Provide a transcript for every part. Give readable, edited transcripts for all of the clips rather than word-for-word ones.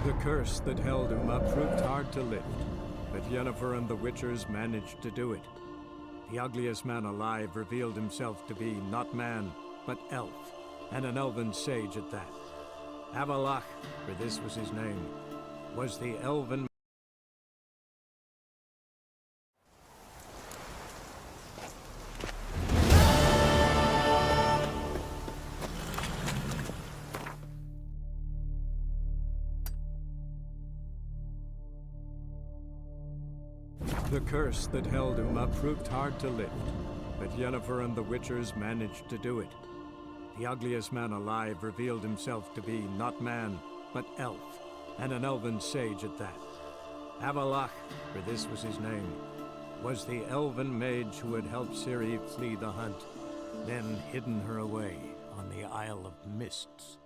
The curse that held Uma proved hard to lift, but Yennefer and the Witchers managed to do it. The ugliest man alive revealed himself to be not man, but elf, and an elven sage at that. Avalach, for this was his name, was the elven. The curse that held Uma proved hard to lift, but Yennefer and the Witchers managed to do it. The ugliest man alive revealed himself to be not man, but elf, and an elven sage at that. Avalach, for this was his name, was the elven mage who had helped Ciri flee the hunt, then hidden her away on the Isle of Mists.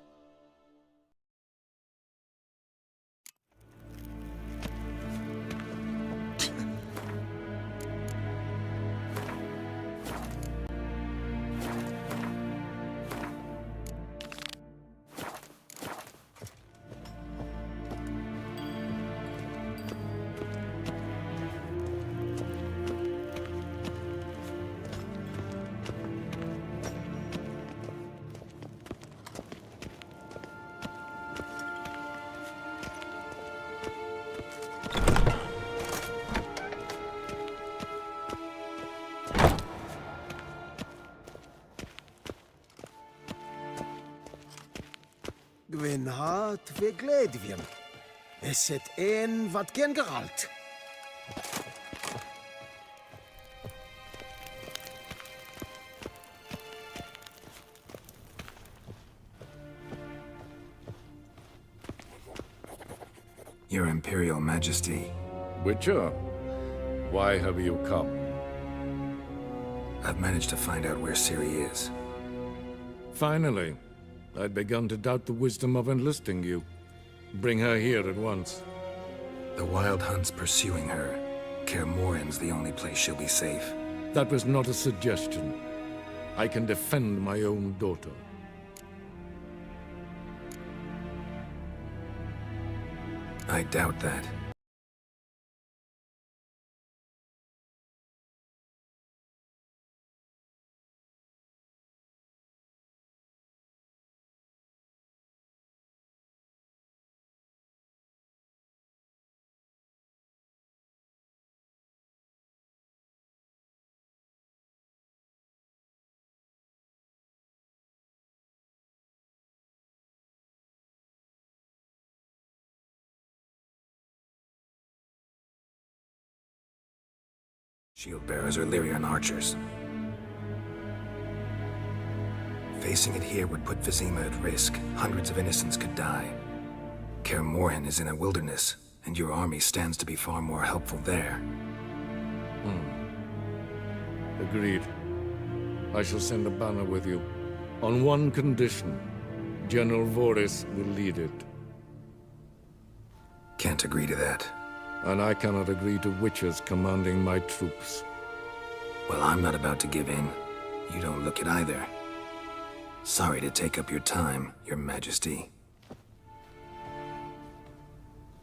Gwyn hat fe gledfiam. Eset een wat gen geralt. Your Imperial Majesty. Witcher, why have you come? I've managed to find out where Ciri is. Finally. I'd begun to doubt the wisdom of enlisting you. Bring her here at once. The Wild Hunt's pursuing her. Kaer Morhen's the only place she'll be safe. That was not a suggestion. I can defend my own daughter. I doubt that. Shield bearers are Lyrian archers. Facing it here would put Vizima at risk. Hundreds of innocents could die. Kaer Morhen is in a wilderness, and your army stands to be far more helpful there. Agreed. I shall send a banner with you. On one condition. General Voris will lead it. Can't agree to that. And I cannot agree to witches commanding my troops. Well, I'm not about to give in. You don't look it either. Sorry to take up your time, Your Majesty.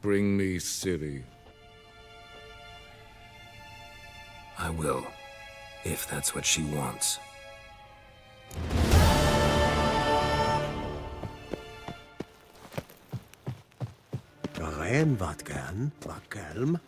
Bring me Ciri. I will, if that's what she wants. Garen wat gern, wat kelm.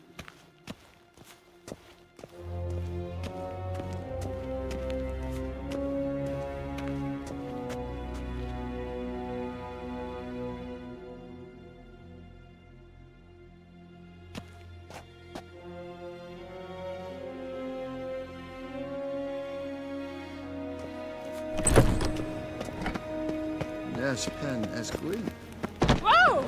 Yes, pen as green. Whoa!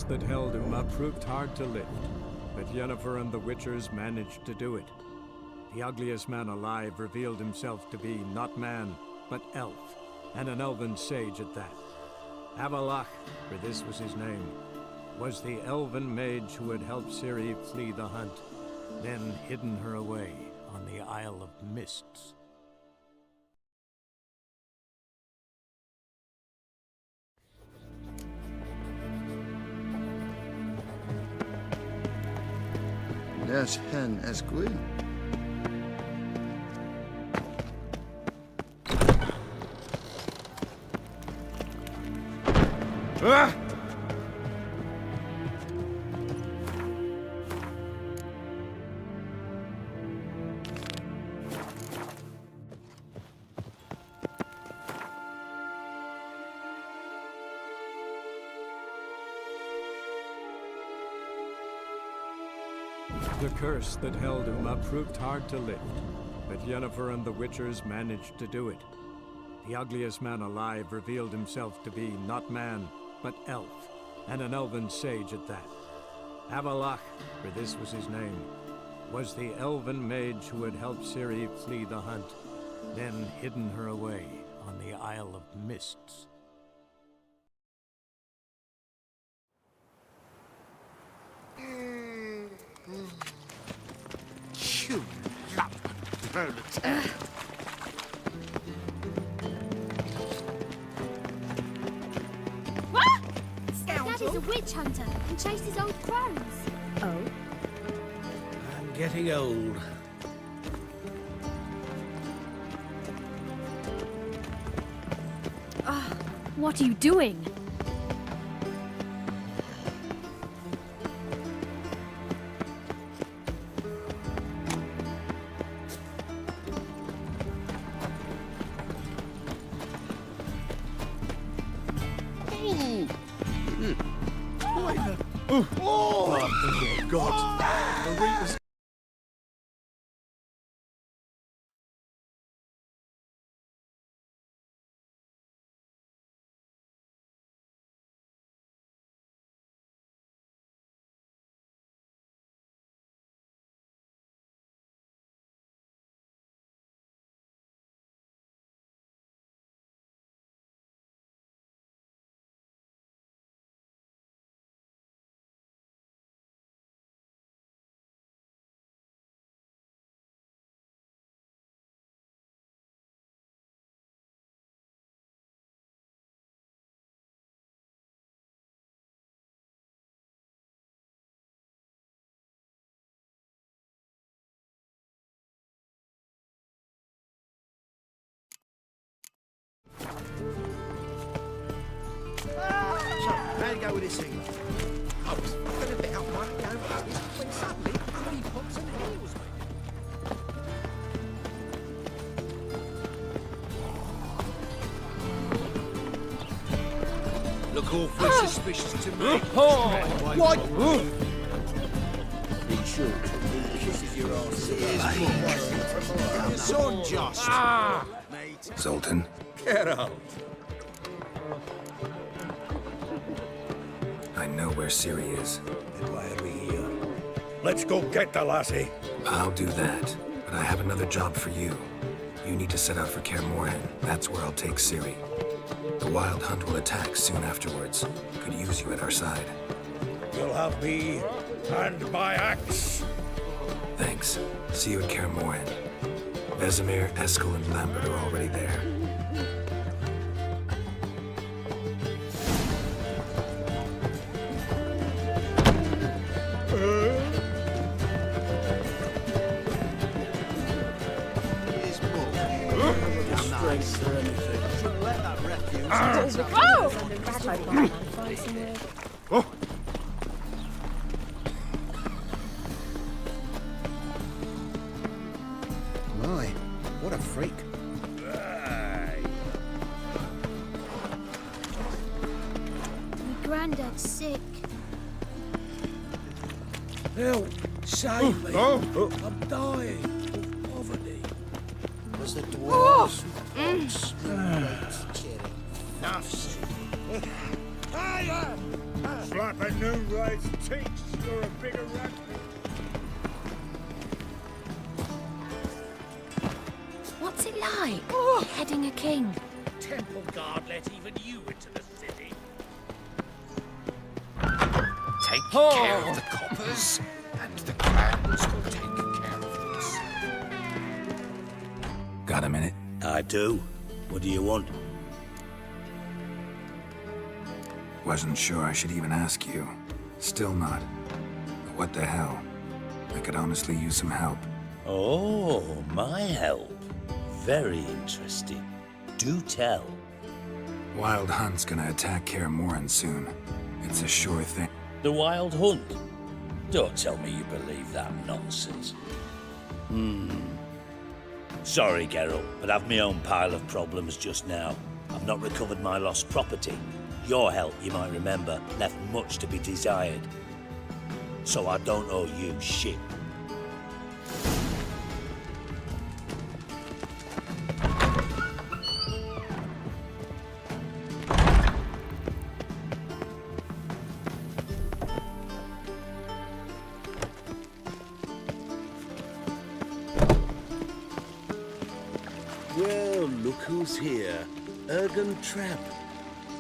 that held Uma proved hard to lift, but Yennefer and the Witchers managed to do it. The ugliest man alive revealed himself to be not man, but elf, and an elven sage at that. Avalach, for this was his name, was the elven mage who had helped Ciri flee the hunt, then hidden her away on the Isle of Mists. There's hen as good. Ah! The curse that held Uma proved hard to lift, but Yennefer and the Witchers managed to do it. The ugliest man alive revealed himself to be not man, but elf, and an elven sage at that. Avalach, for this was his name, was the elven mage who had helped Ciri flee the hunt, then hidden her away on the Isle of Mists. You love proletariat. Dad is a witch hunter and chases old crones. Oh? I'm getting old. What are you doing? Oh, God. Marita's... So, how you go with this thing? I was going to bet out my game about this when suddenly he pops and heals me. Look awfully suspicious to me. What? Be sure he kisses your ass. Here's your sword, Josh. Mate. Zoltan, Get out. I know where Ciri is. Then why are we here? Let's go get the lassie. I'll do that, but I have another job for you. You need to set out for Kaer Morhen. That's where I'll take Ciri. The Wild Hunt will attack soon afterwards. Could use you at our side. You'll have me and my axe. Thanks. See you at Kaer Morhen. Vesemir, Eskel, and Lambert are already there. My, what a freak. My granddad's sick. Help! Save me! I'm dying of poverty. Was the dwarves who cherry? Enough. Slap a new raised cheeks for a bigger rat. What's it like, heading a king? Temple guard let even you into the city. Take care of the coppers, and the clans will take care of us. Got a minute? I do. What do you want? Wasn't sure I should even ask you. Still not. But what the hell? I could honestly use some help. Oh, my help. Very interesting. Do tell. Wild Hunt's gonna attack Kaer Morhen soon. It's a sure thing. The Wild Hunt? Don't tell me you believe that nonsense. Sorry, Geralt, but I've my own pile of problems just now. I've not recovered my lost property. Your help, you might remember, left much to be desired. So I don't owe you shit. Well, look who's here. Ergen Trapp.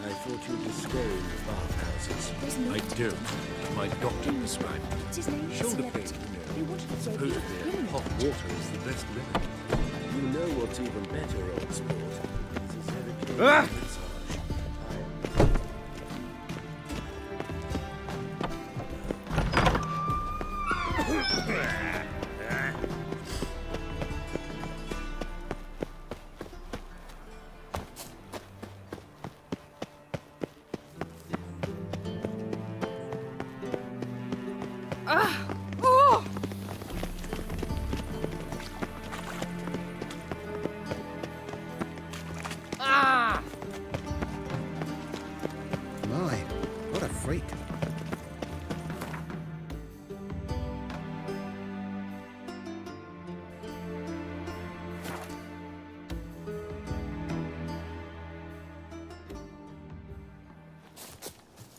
I thought you'd be staying in the bathhouses. I don't. My doctor prescribed it. What's his name? Shoulder pain, He wanted to say Supposedly, hot water is the best remedy. You know what's even better, old sport? This is Eric Ah! My, what a freak.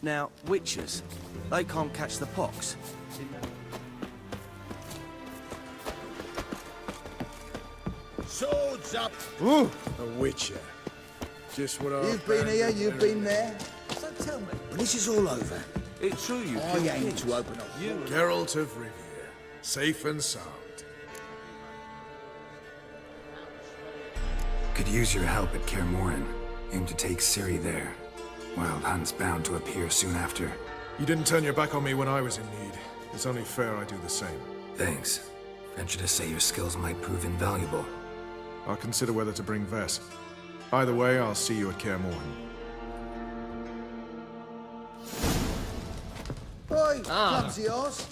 Now, witches, they can't catch the pox. Swords up! Ooh, A witcher. Just what I... you've been here, you've been there. So tell me, When this is all over, It's true you I killed aim kings. to open up. Geralt of Rivia. Safe and sound. Could use your help at Kaer Morhen. Aim to take Ciri there. Wild Hunt's bound to appear soon after. You didn't turn your back on me when I was in need. It's only fair I do the same. Thanks. Venture to say your skills might prove invaluable. I'll consider whether to bring Vess. Either way, I'll see you at Kaer Morhen. Oi, clumsy arse.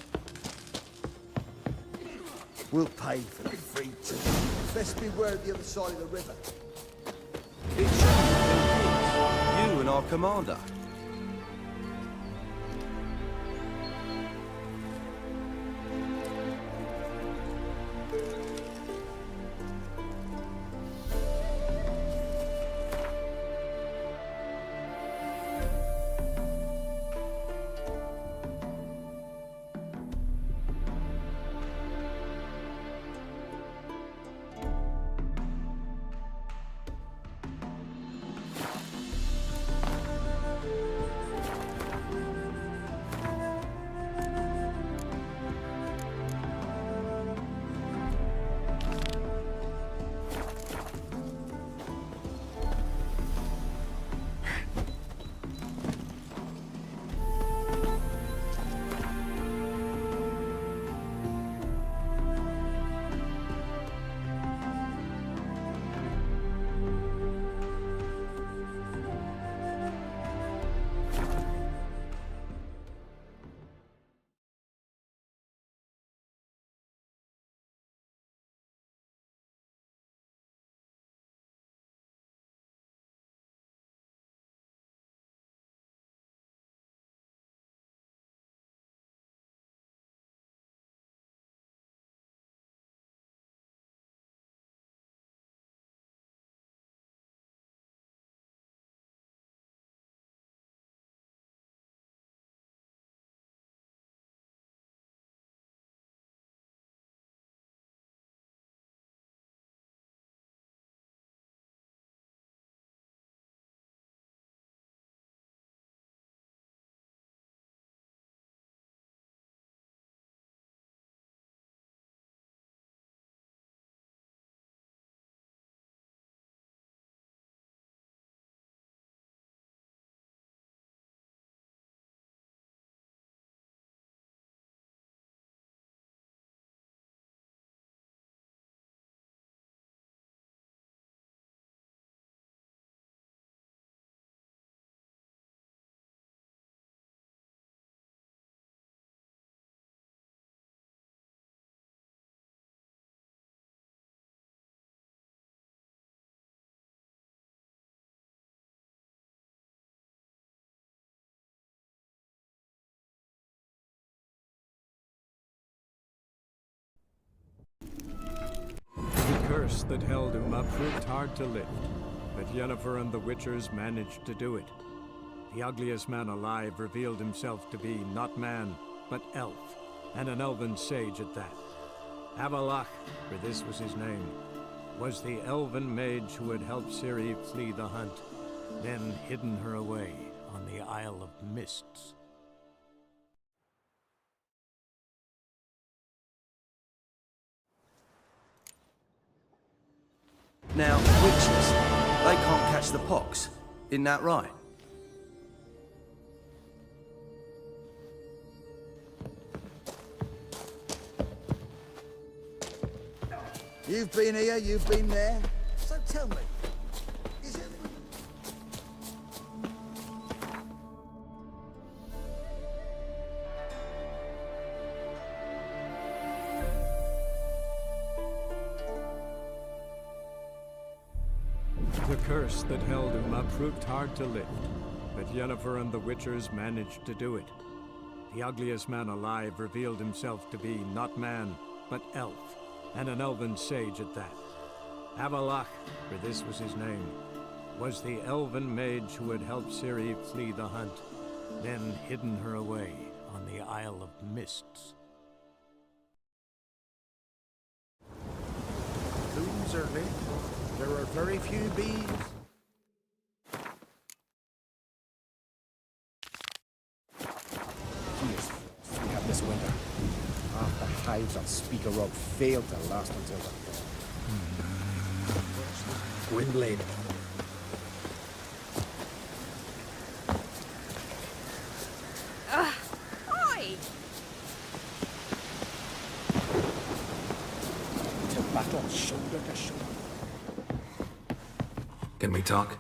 We'll pay for the free tea. Best beware of the other side of the river. It's you and our commander. curse that held Uma proved hard to lift, but Yennefer and the Witchers managed to do it. The ugliest man alive revealed himself to be not man, but elf, and an elven sage at that. Avalach, for this was his name, was the elven mage who had helped Ciri flee the hunt, then hidden her away on the Isle of Mists. Now, witches, they can't catch the pox. Isn't that right? You've been here, you've been there. So tell me, is it... The curse that held Uma proved hard to lift, but Yennefer and the Witchers managed to do it. The ugliest man alive revealed himself to be not man, but elf, and an elven sage at that. Avalach, for this was his name, was the elven mage who had helped Ciri flee the hunt, then hidden her away on the Isle of Mists. Blooms early. There are very few bees. Yes, we have this winter. Half the hives on Speaker Rock failed to last until the Gwynblade. Oi! To battle shoulder to shoulder. Can we talk?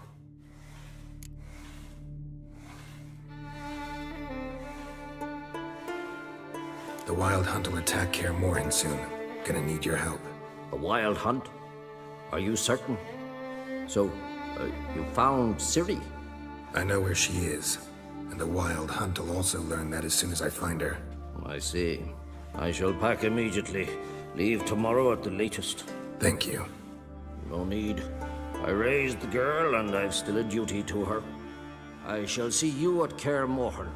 The Wild Hunt will attack Kaer Morhen soon. Gonna need your help. A wild hunt? Are you certain? So, you found Ciri? I know where she is, and the Wild Hunt will also learn that as soon as I find her. I see. I shall pack immediately. Leave tomorrow at the latest. Thank you. No need. I raised the girl, and I've still a duty to her. I shall see you at Kaer Morhen.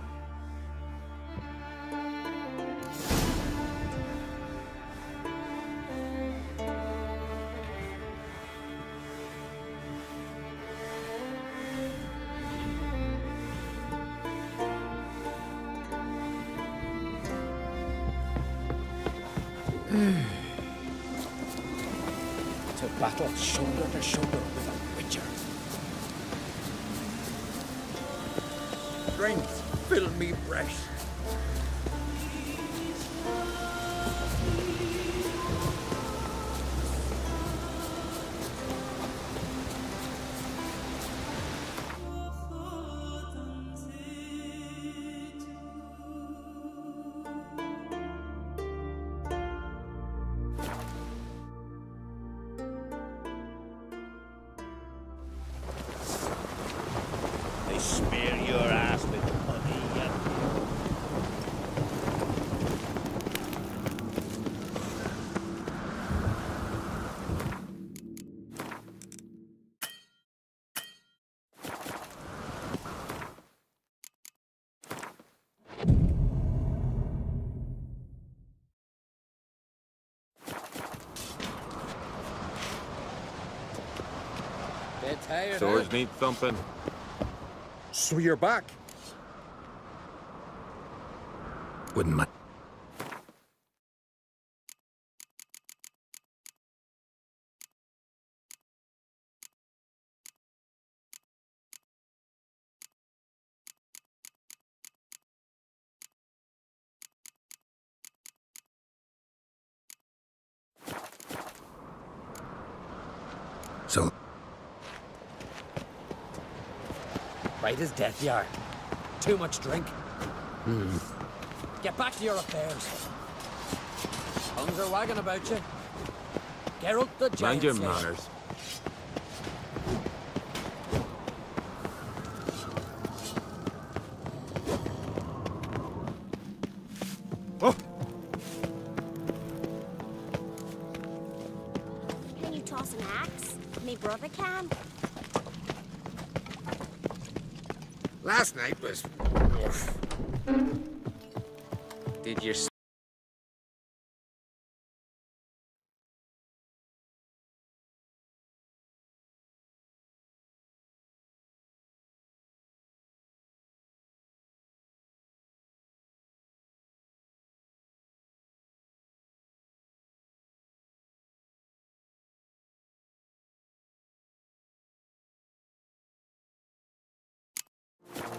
To battle shoulder to shoulder with a witcher. Strength, fill me breast. They smear your ass with honey and... Bit tired, Swords need thumping. So you're back. Wouldn't mind. So, Right as death, you are. Too much drink. Get back to your affairs. Tongues are wagging about you. Geralt the Giant Mind your Slayer. manners. Can you toss an axe. Me brother can. Last night was... Did you...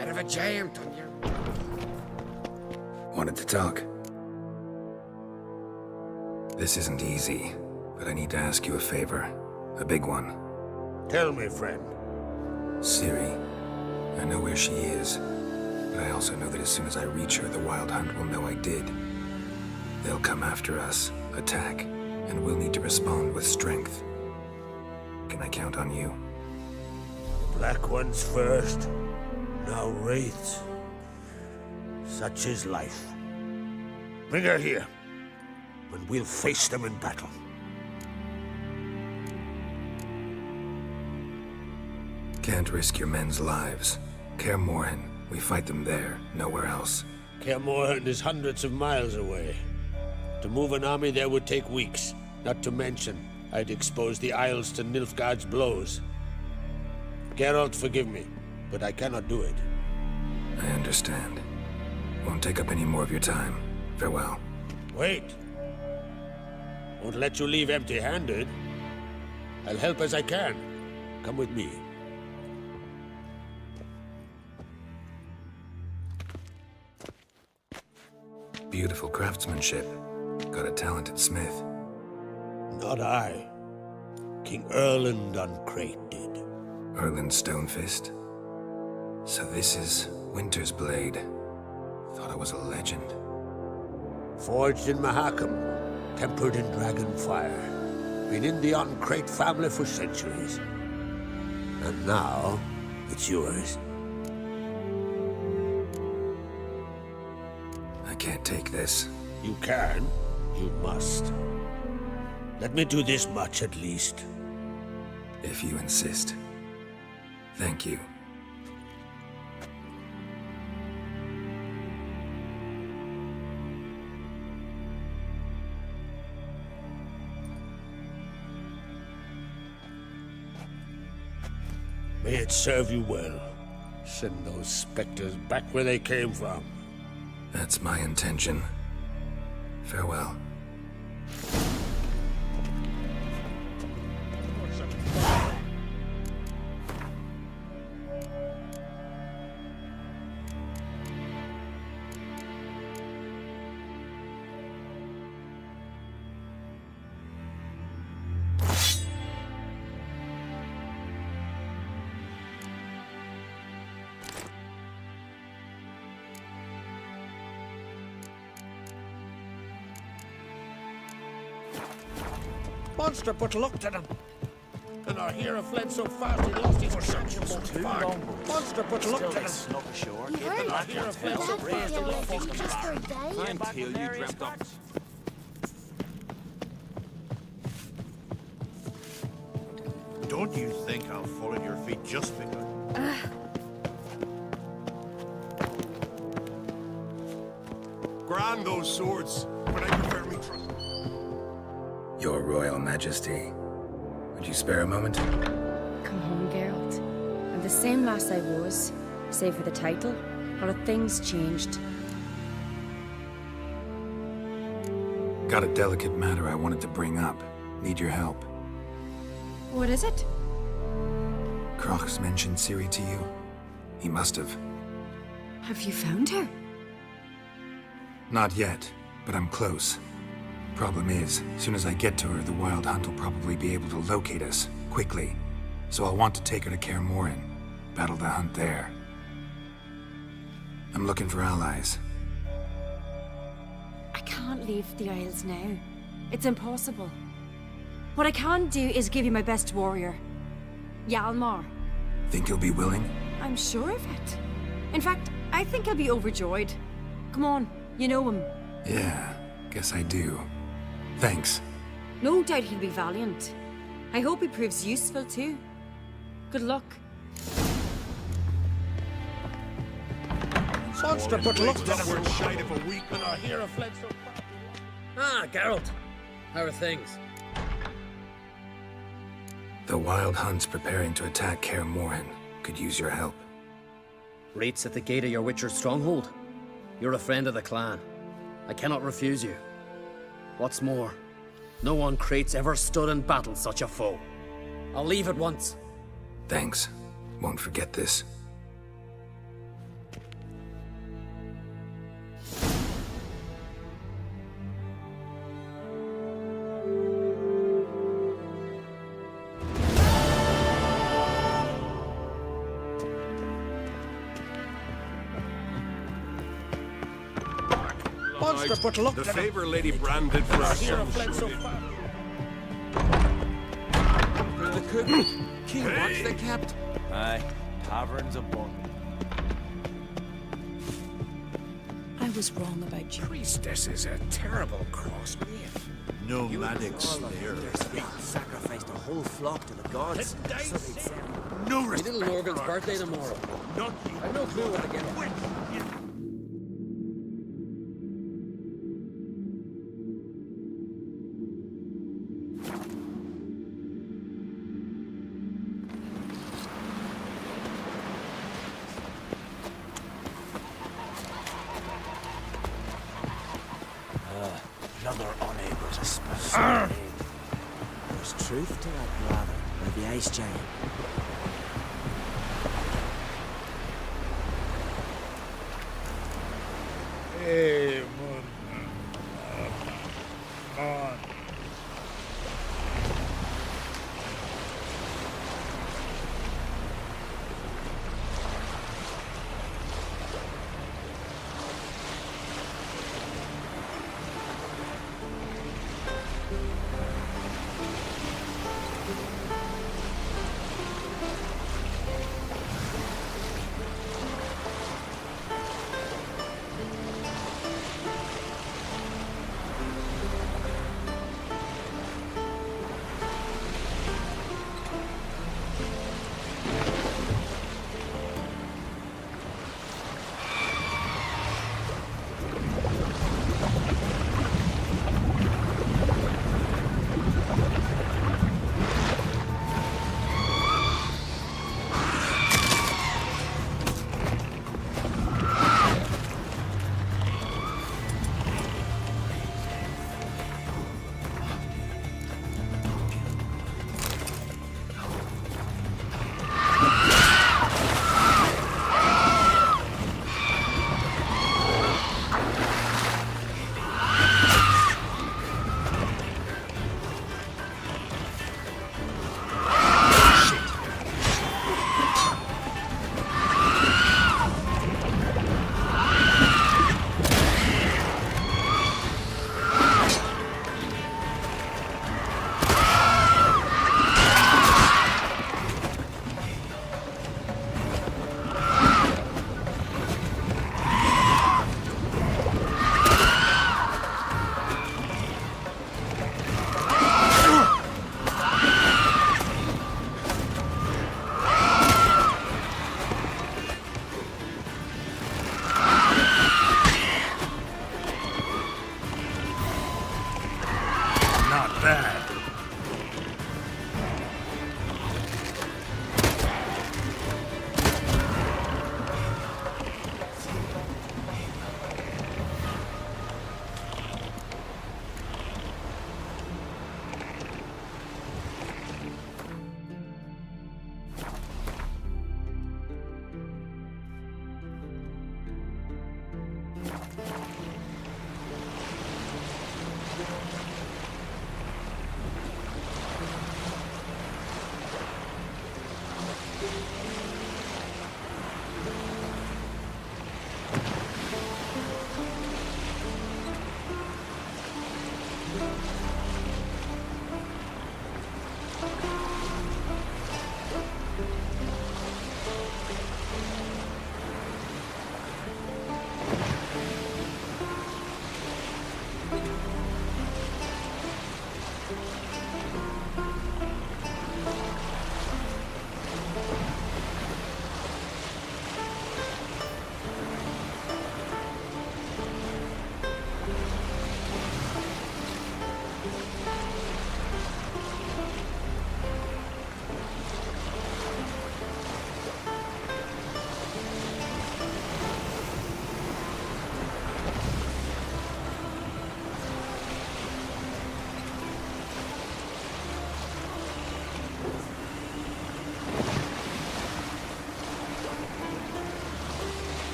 Out of a jam, don't you? Wanted to talk. This isn't easy, but I need to ask you a favor. A big one. Tell me, friend. Ciri. I know where she is, but I also know that as soon as I reach her, the Wild Hunt will know I did. They'll come after us, attack, and we'll need to respond with strength. Can I count on you? Black ones first. Now wraiths. Such is life. Bring her here, and we'll face them in battle. Can't risk your men's lives. Kaer Morhen, we fight them there, nowhere else. Kaer Morhen is hundreds of miles away. To move an army there would take weeks. Not to mention, I'd expose the Isles to Nilfgaard's blows. Geralt, forgive me, but I cannot do it. I understand. Won't take up any more of your time. Farewell. Wait. Won't let you leave empty-handed. I'll help as I can. Come with me. Beautiful craftsmanship. Got a talented smith. Not I. King Erland Uncrate did. Erland Stonefist? So this is Winter's Blade. Thought it was a legend. Forged in Mahakam, tempered in dragon fire. Been in the Uncrate family for centuries. And now, it's yours. I can't take this. You can. You must. Let me do this much at least. If you insist. Thank you. May it serve you well. Send those specters back where they came from. That's my intention. Farewell. Monster put luck to them. And our hero fled so fast he lost his searchable spark. Monster put luck to them. You heard Our hero fled so fast he lost his just for a day. Until you dreamt of... Don't you think I'll fall at your feet just because... Grind those swords, but I prefer me trust. Your Royal Majesty. Would you spare a moment? Come home, Geralt. I'm the same lass I was, save for the title. Or have things changed? Got a delicate matter I wanted to bring up. Need your help. What is it? Crocs mentioned Ciri to you? He must have. Have you found her? Not yet, but I'm close. Problem is, as soon as I get to her, the Wild Hunt will probably be able to locate us, quickly. So I'll want to take her to Kaer Morhen, battle the hunt there. I'm looking for allies. I can't leave the Isles now. It's impossible. What I can do is give you my best warrior, Hjalmar. Think you'll be willing? I'm sure of it. In fact, I think he'll be overjoyed. Come on, you know him. Yeah, guess I do. Thanks. No doubt he'll be valiant. I hope he proves useful too. Good luck. Monster, but look at We're shite of a week and our hero fled so far. Ah, Geralt. How are things? The Wild Hunt's preparing to attack Kaer Morhen. Could use your help. Rates at the gate of your Witcher's stronghold? You're a friend of the clan. I cannot refuse you. What's more, no one Crate's ever stood in battle such a foe. I'll leave at once. Thanks. Won't forget this. Monster, but look The at him. favor Lady Brand did for our hero son. fled so surely- far. The cook. King wants the kept. Aye, taverns abundant. I was wrong about you. Priestess is a terrible cross man. Nomadic slayer. Sacrificed a whole flock to the gods. So they'd say. No My respect. little Morgan's birthday tomorrow. Not you. I've no clue what to get him. Another unable to spell. There's truth to that blather by the ice giant. Hey, man.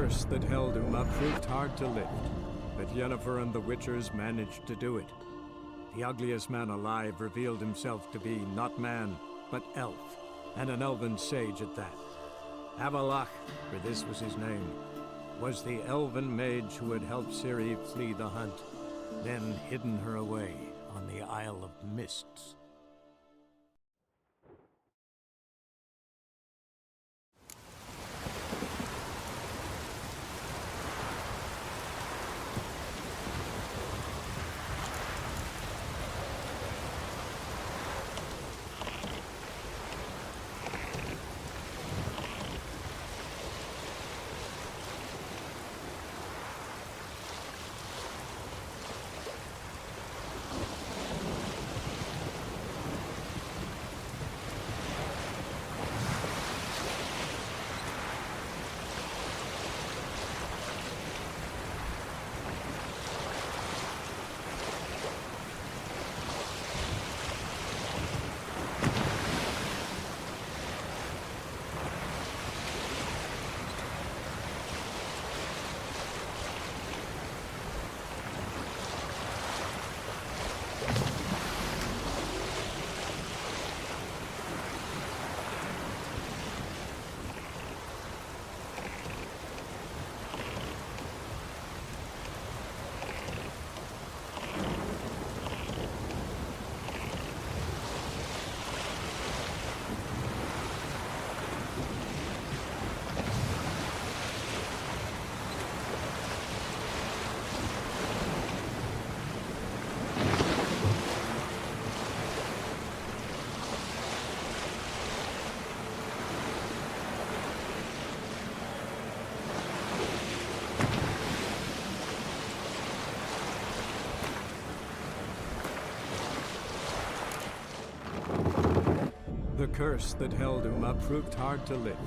curse that held Uma proved hard to lift, but Yennefer and the Witchers managed to do it. The ugliest man alive revealed himself to be not man, but elf, and an elven sage at that. Avalach, for this was his name, was the elven mage who had helped Ciri flee the hunt, then hidden her away on the Isle of Mists. curse that held Uma proved hard to lift,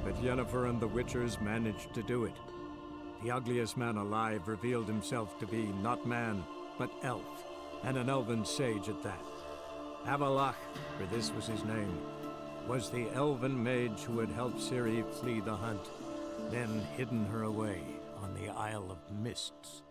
but Yennefer and the Witchers managed to do it. The ugliest man alive revealed himself to be not man, but elf, and an elven sage at that. Avalach, for this was his name, was the elven mage who had helped Ciri flee the hunt, then hidden her away on the Isle of Mists.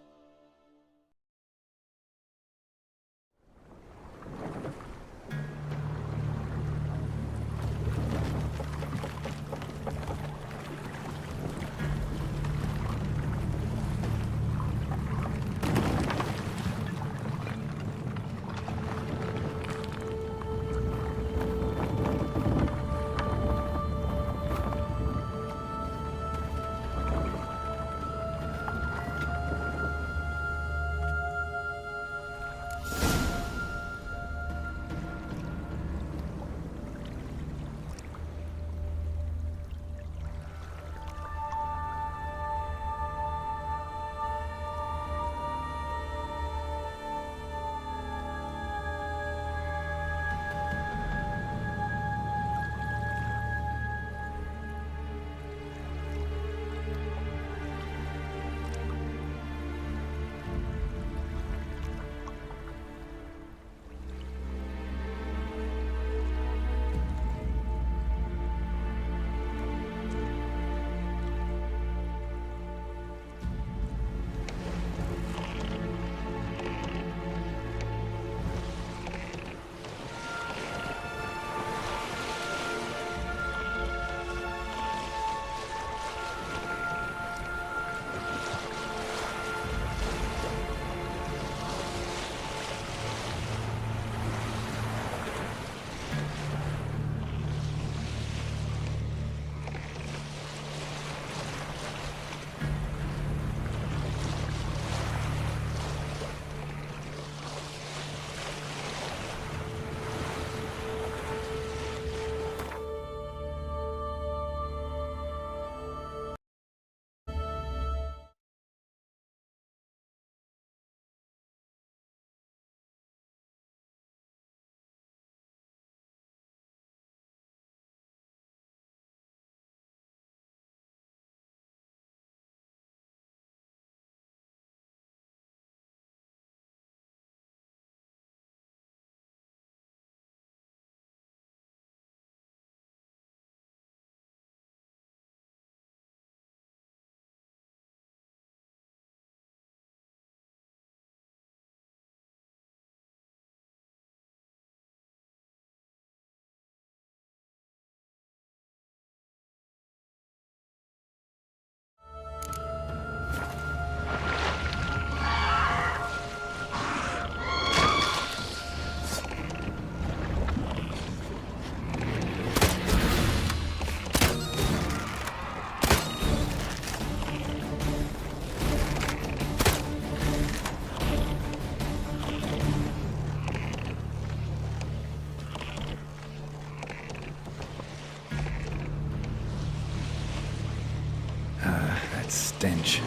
Stench.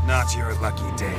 Not your lucky day.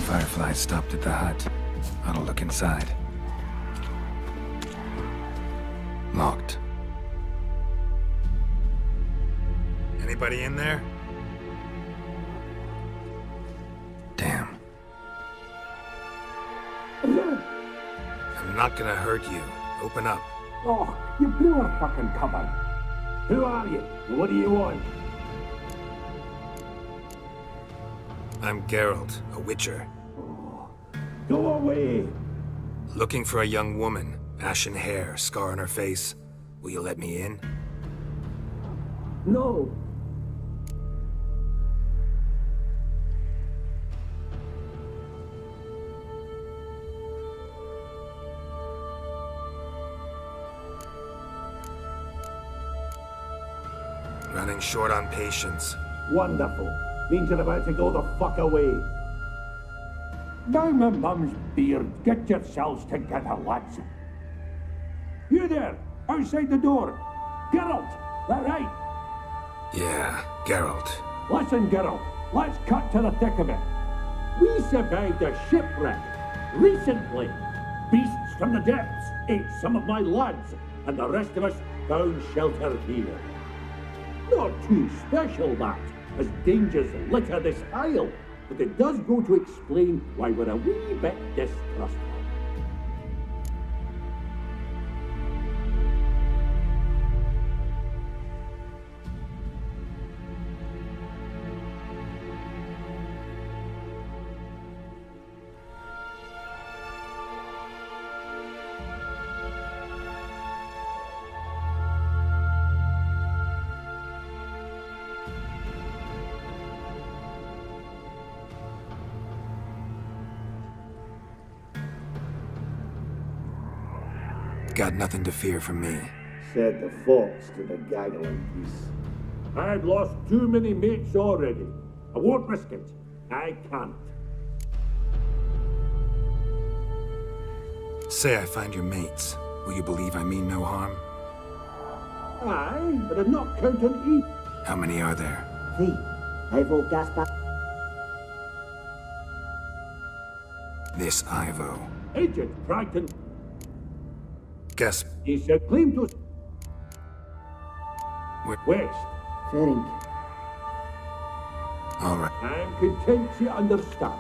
Fireflies stopped at the hut. I'll look inside. Locked. Anybody in there? Damn. I'm not gonna hurt you. Open up. Oh, you blew our fucking cover. Who are you? What do you want? I'm Geralt, a witcher. Go away! Looking for a young woman. Ashen hair, scar on her face. Will you let me in? No. Running short on patience. Wonderful. Means you're about to go the fuck away. By my mum's beard, get yourselves together, lads. You there, outside the door. Geralt, that right? Yeah, Geralt. Listen, Geralt, let's cut to the thick of it. We survived a shipwreck recently. Beasts from the depths ate some of my lads, and the rest of us found shelter here. Not too special, that, as dangers litter this isle, but it does go to explain why we're a wee bit distrustful. Got nothing to fear from me. Said the fox to the gaggling geese. I've lost too many mates already. I won't risk it. I can't. Say I find your mates. Will you believe I mean no harm? Aye, but I'm not counting each. How many are there? Ivo Gaspar. This Ivo. Agent Crichton. Guess. He said claim to West. Fering. All right. I'm content to understand.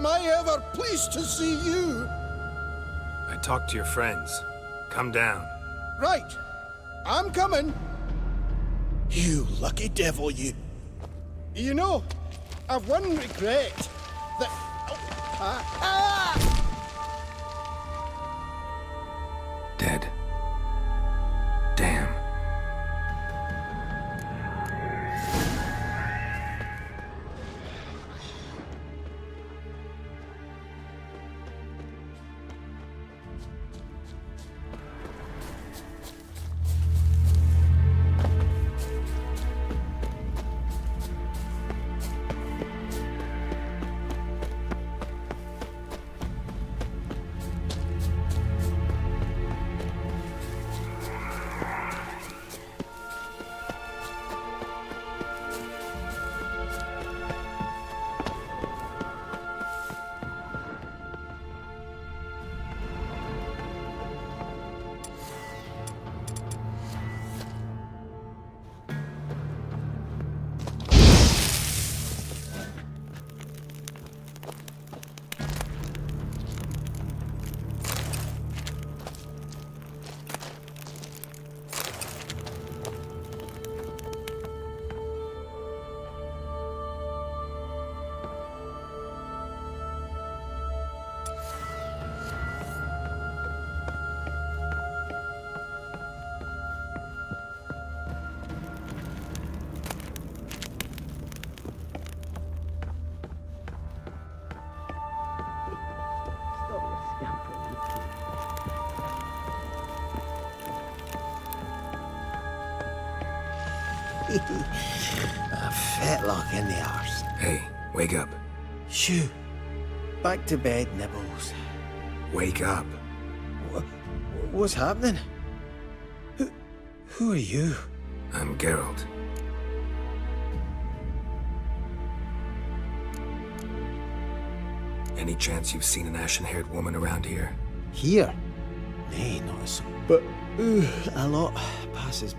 am I ever pleased to see you. I talked to your friends. Come down. Right. I'm coming. You lucky devil, you. You know, I've one regret. That... Dead. Damn. A fetlock in the arse. Hey, wake up. Shoo. Back to bed, Nibbles. Wake up. What's happening? Who are you? I'm Geralt. Any chance you've seen an ashen-haired woman around here? Here? Nay, not so. But a lot passes.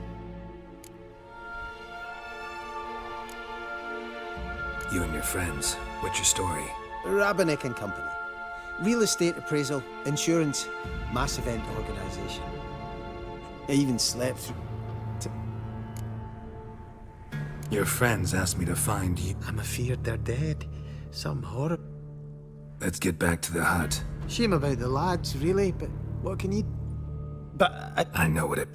You and your friends, what's your story? Rabbinick and Company. Real estate appraisal, insurance, mass event organisation. I even slept through... Your friends asked me to find you. I'm afeard they're dead. Some horror. Let's get back to the hut. Shame about the lads, really, but what can you... But I know what it...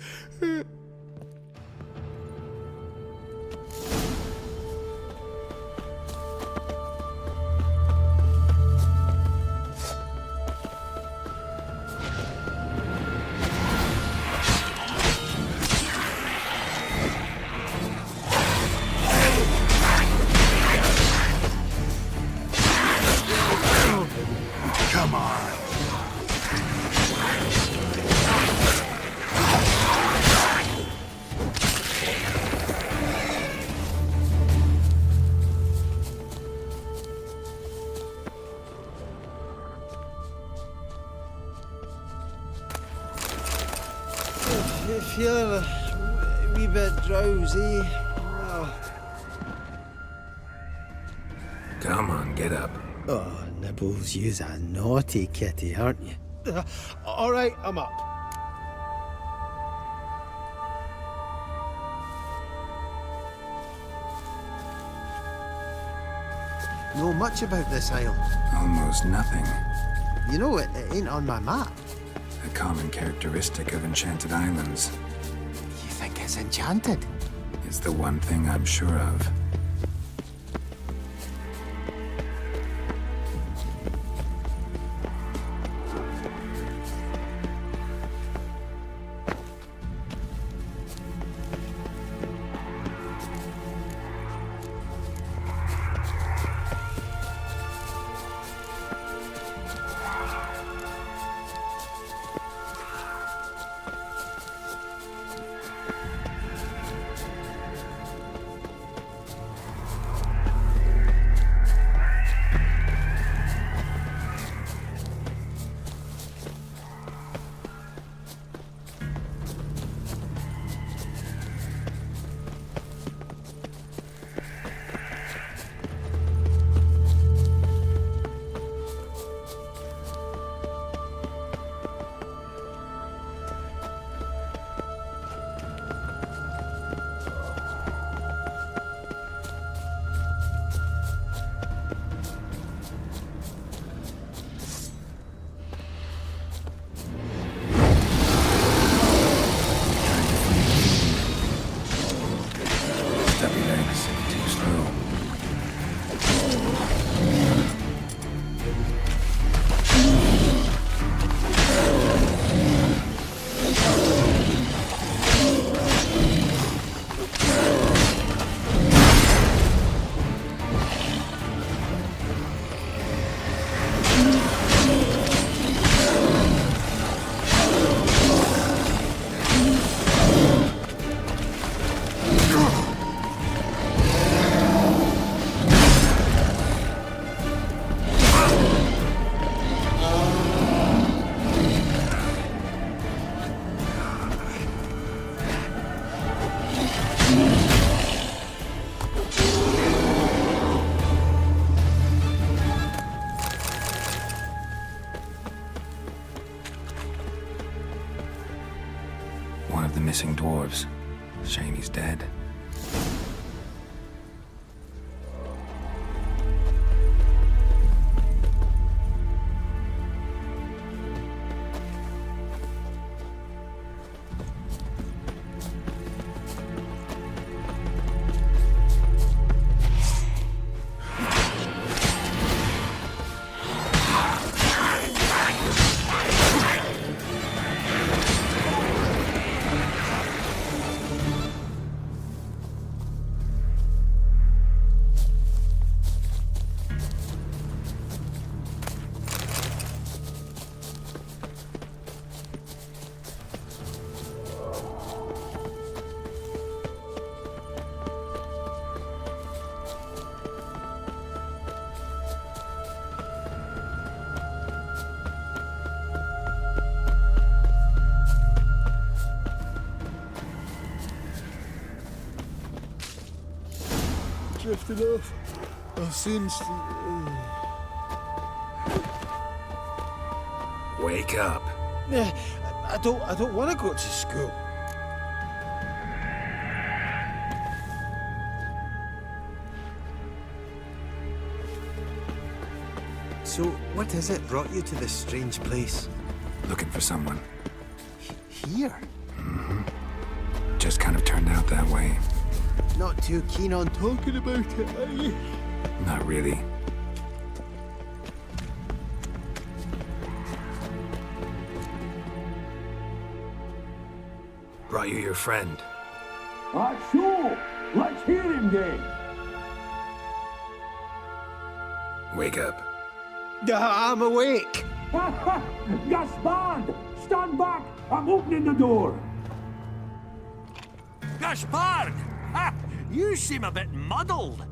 Come on. Feeling a wee bit drowsy. Oh. Come on, get up. Oh, Nibbles, you's a naughty kitty, aren't you? All right, I'm up. Know much about this island? Almost nothing. You know, it ain't on my map. A common characteristic of enchanted islands. You think it's enchanted? It's the one thing I'm sure of. one of the missing dwarves. Shame he's dead. Drifted off. I'll soon sleep. Wake up. I don't want to go to school. So, what is it brought you to this strange place? Looking for someone. Here? Just kind of turned out that way. Not too keen on talking about it, are you? Not really. Brought you your friend. Sure. Let's hear him then. Wake up. I'm awake. Gaspard! Stand back! I'm opening the door. Gaspard! Ha! You seem a bit muddled.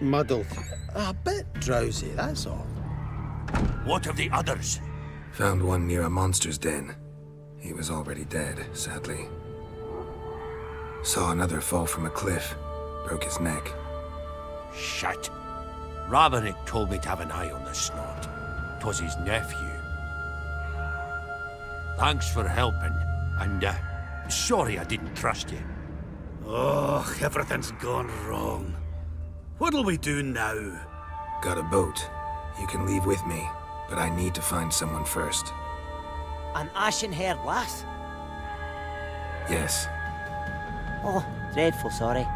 Muddled. A bit drowsy, that's all. What of the others? Found one near a monster's den. He was already dead, sadly. Saw another fall from a cliff. Broke his neck. Shit. Robinick told me to have an eye on the snot. 'Twas his nephew. Thanks for helping, and sorry I didn't trust you. Oh, everything's gone wrong. What'll we do now? Got a boat. You can leave with me, but I need to find someone first. An ashen-haired lass? Yes. Oh, dreadful sorry.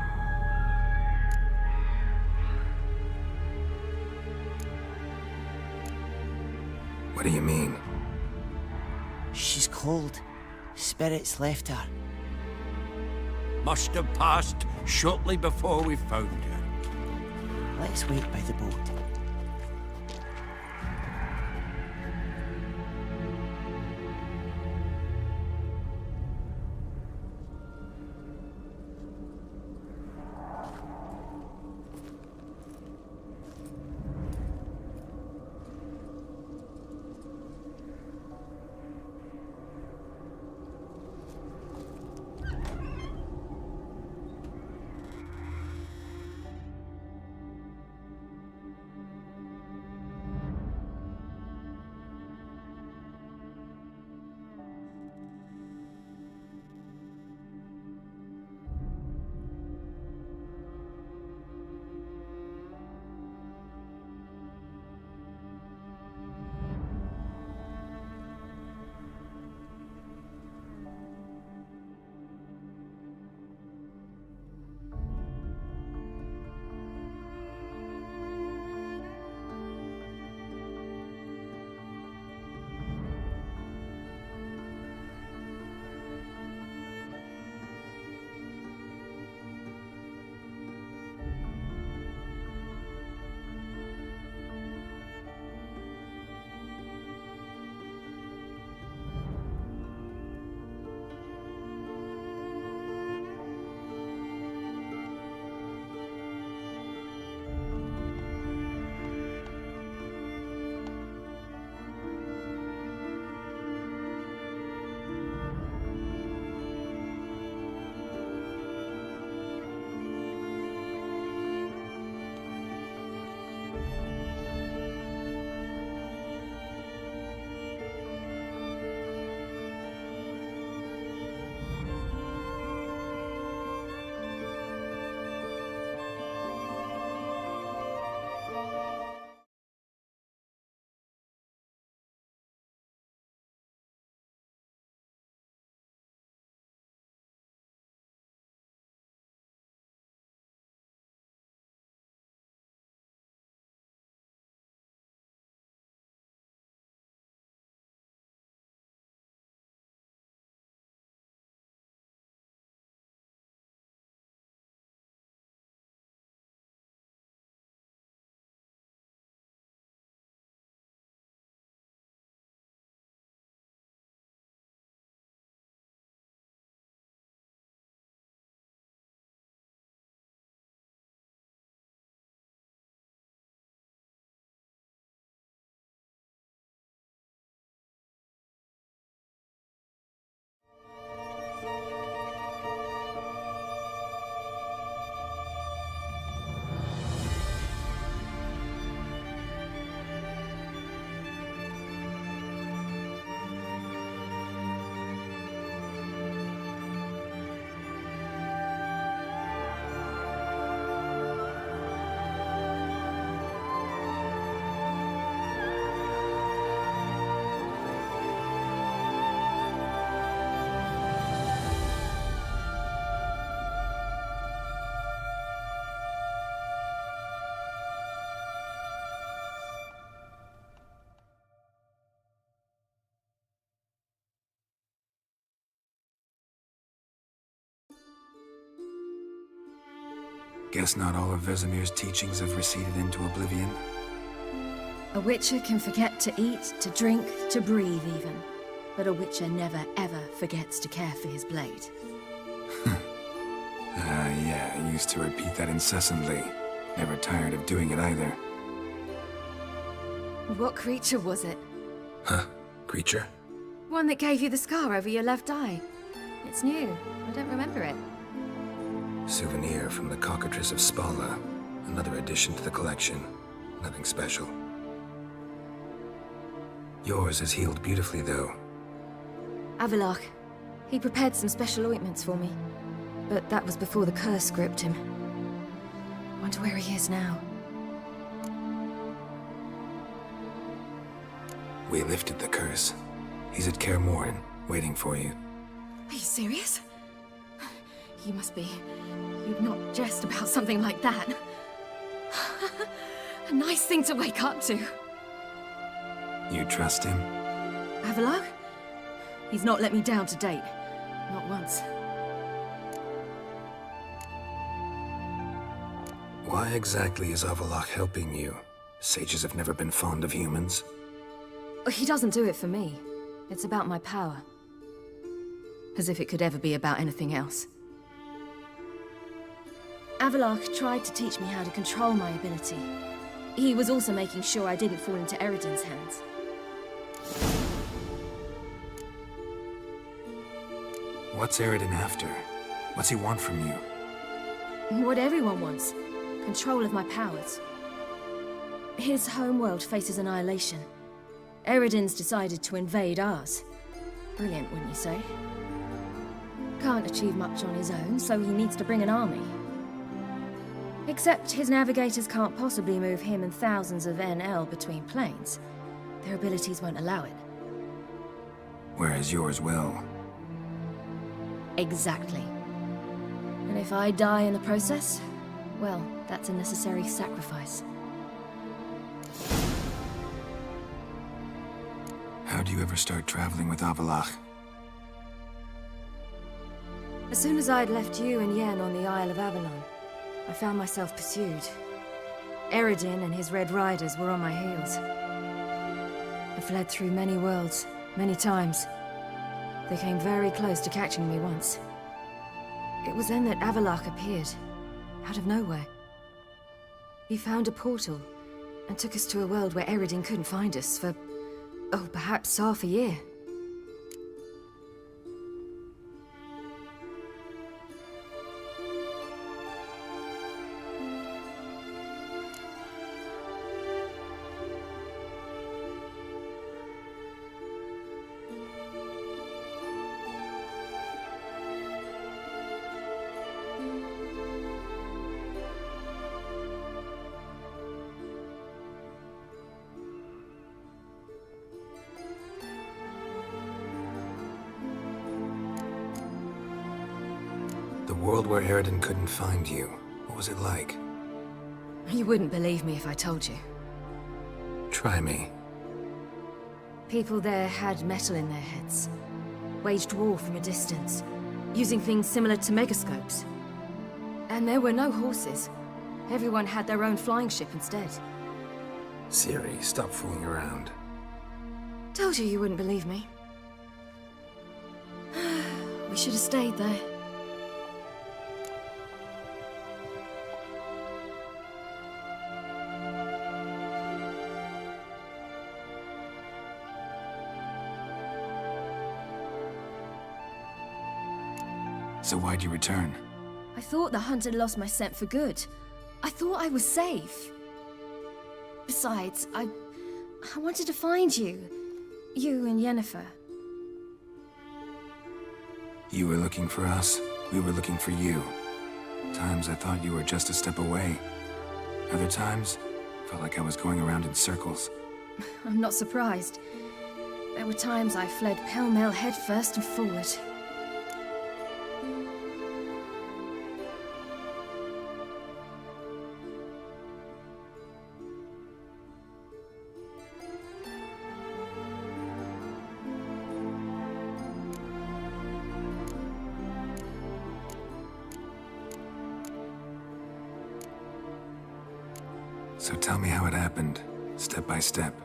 What do you mean? She's cold. Spirits left her. Must have passed shortly before we found her. Let's wait by the boat. Guess not all of Vesemir's teachings have receded into oblivion. A witcher can forget to eat, to drink, to breathe even. But a witcher never ever forgets to care for his blade. Yeah, I used to repeat that incessantly. Never tired of doing it either. What creature was it? Huh? Creature? One that gave you the scar over your left eye. It's new. I don't remember it. Souvenir from the cockatrice of Spala. Another addition to the collection. Nothing special. Yours is healed beautifully, though. Avalach. He prepared some special ointments for me. But that was before the curse gripped him. Wonder where he is now. We lifted the curse. He's at Kaer Morhen, waiting for you. Are you serious? You must be. You'd not jest about something like that. A nice thing to wake up to. You trust him? Avalach? He's not let me down to date. Not once. Why exactly is Avalach helping you? Sages have never been fond of humans. He doesn't do it for me. It's about my power. As if it could ever be about anything else. Avalach tried to teach me how to control my ability. He was also making sure I didn't fall into Eridan's hands. What's Eridan after? What's he want from you? What everyone wants. Control of my powers. His homeworld faces annihilation. Eridan's decided to invade ours. Brilliant, wouldn't you say? Can't achieve much on his own, so he needs to bring an army. Except his navigators can't possibly move him and thousands of NL between planes. Their abilities won't allow it. Whereas yours will. Exactly. And if I die in the process, well, that's a necessary sacrifice. How do you ever start traveling with Avalach? As soon as I'd left you and Yen on the Isle of Avalon, I found myself pursued. Eridan and his Red Riders were on my heels. I fled through many worlds, many times. They came very close to catching me once. It was then that Avalach appeared, out of nowhere. He found a portal, and took us to a world where Eridan couldn't find us for, oh, perhaps half a year. The world where Eridan couldn't find you. What was it like? You wouldn't believe me if I told you. Try me. People there had metal in their heads. Waged war from a distance, using things similar to megascopes. And there were no horses. Everyone had their own flying ship instead. Ciri, stop fooling around. Told you wouldn't believe me. We should have stayed there. So why'd you return? I thought the hunt had lost my scent for good. I thought I was safe. Besides, I wanted to find you. You and Yennefer. You were looking for us, we were looking for you. Times I thought you were just a step away. Other times, felt like I was going around in circles. I'm not surprised. There were times I fled pell-mell headfirst and forward. So tell me how it happened, step by step.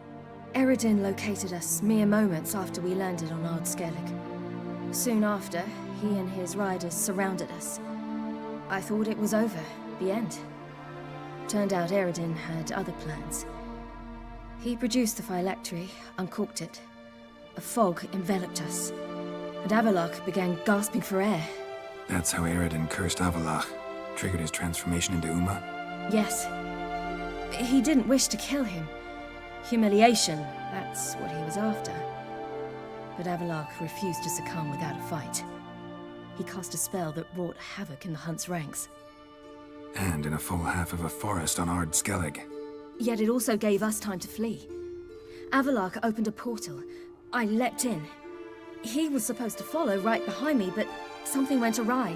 Eredin located us mere moments after we landed on Ard Skellig. Soon after, he and his riders surrounded us. I thought it was over, the end. Turned out Eredin had other plans. He produced the phylactery, uncorked it. A fog enveloped us, and Avallac'h began gasping for air. That's how Eredin cursed Avallac'h, triggered his transformation into Uma? Yes. He didn't wish to kill him. Humiliation, that's what he was after. But Avallac'h refused to succumb without a fight. He cast a spell that wrought havoc in the Hunt's ranks. And in a full half of a forest on Ard Skellig. Yet it also gave us time to flee. Avallac'h opened a portal. I leapt in. He was supposed to follow right behind me, but something went awry.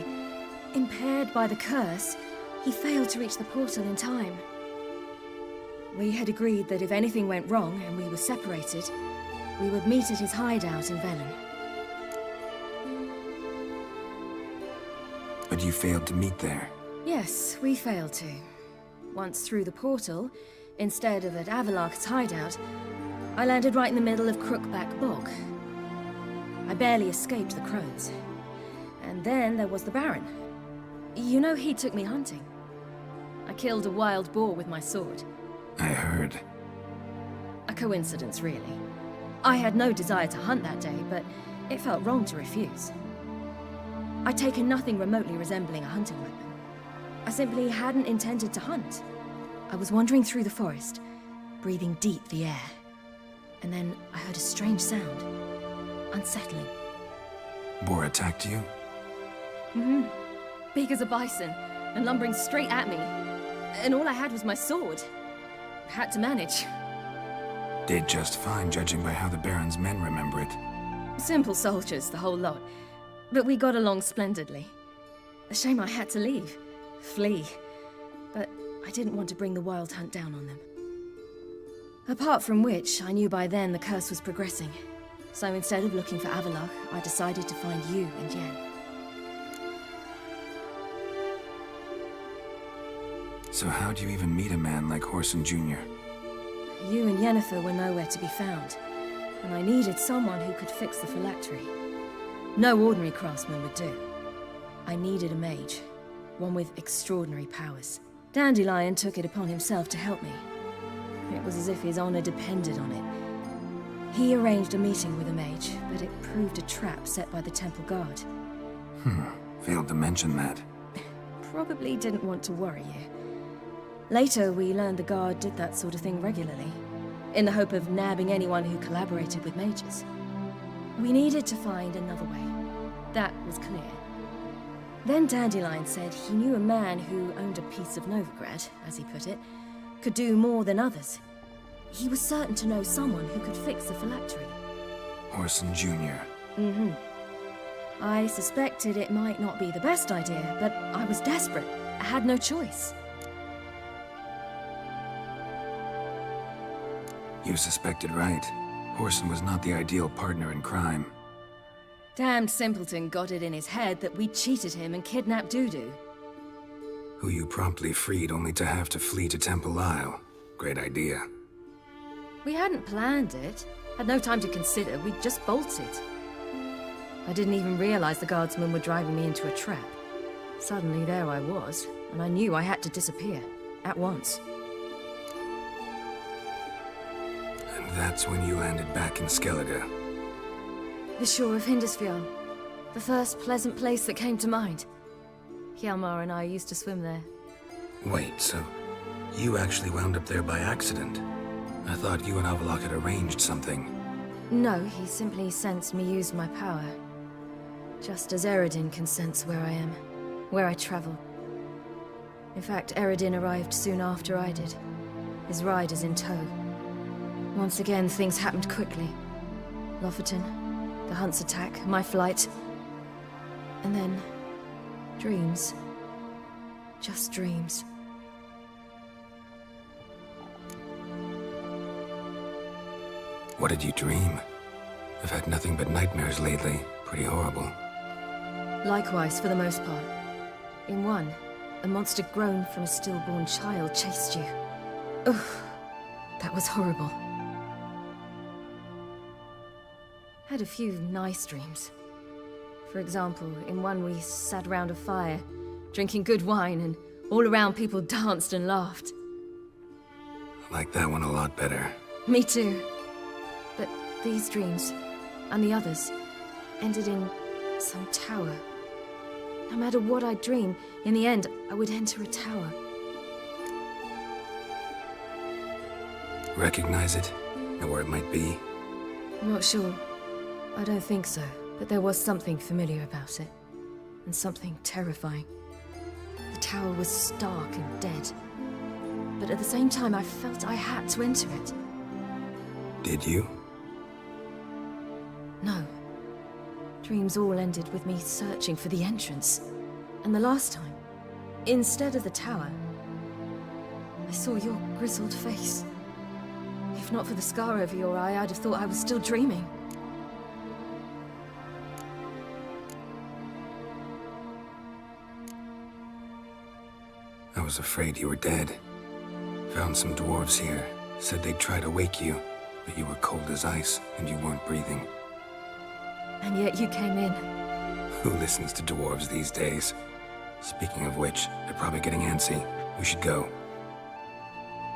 Impaired by the curse, he failed to reach the portal in time. We had agreed that if anything went wrong and we were separated, we would meet at his hideout in Velen. But you failed to meet there. Yes, we failed to. Once through the portal, instead of at Avallac'h's hideout, I landed right in the middle of Crookback Bog. I barely escaped the crones. And then there was the Baron. You know, he took me hunting. I killed a wild boar with my sword. I heard. A coincidence, really. I had no desire to hunt that day, but it felt wrong to refuse. I'd taken nothing remotely resembling a hunting weapon. I simply hadn't intended to hunt. I was wandering through the forest, breathing deep the air. And then I heard a strange sound. Unsettling. Boar attacked you? Mm-hmm. Big as a bison, and lumbering straight at me. And all I had was my sword. Had to manage. Did just fine, judging by how the Baron's men remember it. Simple soldiers, the whole lot. But we got along splendidly. A shame I had to leave. Flee. But I didn't want to bring the Wild Hunt down on them. Apart from which, I knew by then the curse was progressing. So instead of looking for Avallac'h, I decided to find you and Yen. So how'd you even meet a man like Whoreson Jr.? You and Yennefer were nowhere to be found, and I needed someone who could fix the phylactery. No ordinary craftsman would do. I needed a mage, one with extraordinary powers. Dandelion took it upon himself to help me. It was as if his honor depended on it. He arranged a meeting with a mage, but it proved a trap set by the temple guard. Failed to mention that. Probably didn't want to worry you. Later, we learned the guard did that sort of thing regularly, in the hope of nabbing anyone who collaborated with mages. We needed to find another way. That was clear. Then Dandelion said he knew a man who owned a piece of Novigrad, as he put it, could do more than others. He was certain to know someone who could fix the phylactery. Whoreson Jr. Mm-hmm. I suspected it might not be the best idea, but I was desperate. I had no choice. You suspected right. Whoreson was not the ideal partner in crime. Damned simpleton got it in his head that we cheated him and kidnapped Dudu. Who you promptly freed only to have to flee to Temple Isle. Great idea. We hadn't planned it. Had no time to consider. We just bolted. I didn't even realize the guardsmen were driving me into a trap. Suddenly there I was, and I knew I had to disappear. At once. And that's when you landed back in Skellige. The shore of Hindisfjord. The first pleasant place that came to mind. Hjalmar and I used to swim there. Wait, so you actually wound up there by accident? I thought you and Avallac'h had arranged something. No, he simply sensed me use my power. Just as Eredin can sense where I am, where I travel. In fact, Eredin arrived soon after I did, his riders in tow. Once again, things happened quickly. Lofoten, the Hunt's attack, my flight. And then, dreams. Just dreams. What did you dream? I've had nothing but nightmares lately. Pretty horrible. Likewise, for the most part. In one, a monster grown from a stillborn child chased you. Ugh, that was horrible. Had a few nice dreams. For example, in one we sat around a fire, drinking good wine, and all around people danced and laughed. I like that one a lot better. Me too. But these dreams, and the others, ended in some tower. No matter what I dream, in the end, I would enter a tower. Recognize it? Know where it might be? I'm not sure. I don't think so. But there was something familiar about it. And something terrifying. The tower was stark and dead. But at the same time, I felt I had to enter it. Did you? No. Dreams all ended with me searching for the entrance. And the last time, instead of the tower, I saw your grizzled face. If not for the scar over your eye, I'd have thought I was still dreaming. I was afraid you were dead. Found some dwarves here. Said they'd try to wake you, but you were cold as ice and you weren't breathing. And yet you came in. Who listens to dwarves these days? Speaking of which, they're probably getting antsy. We should go.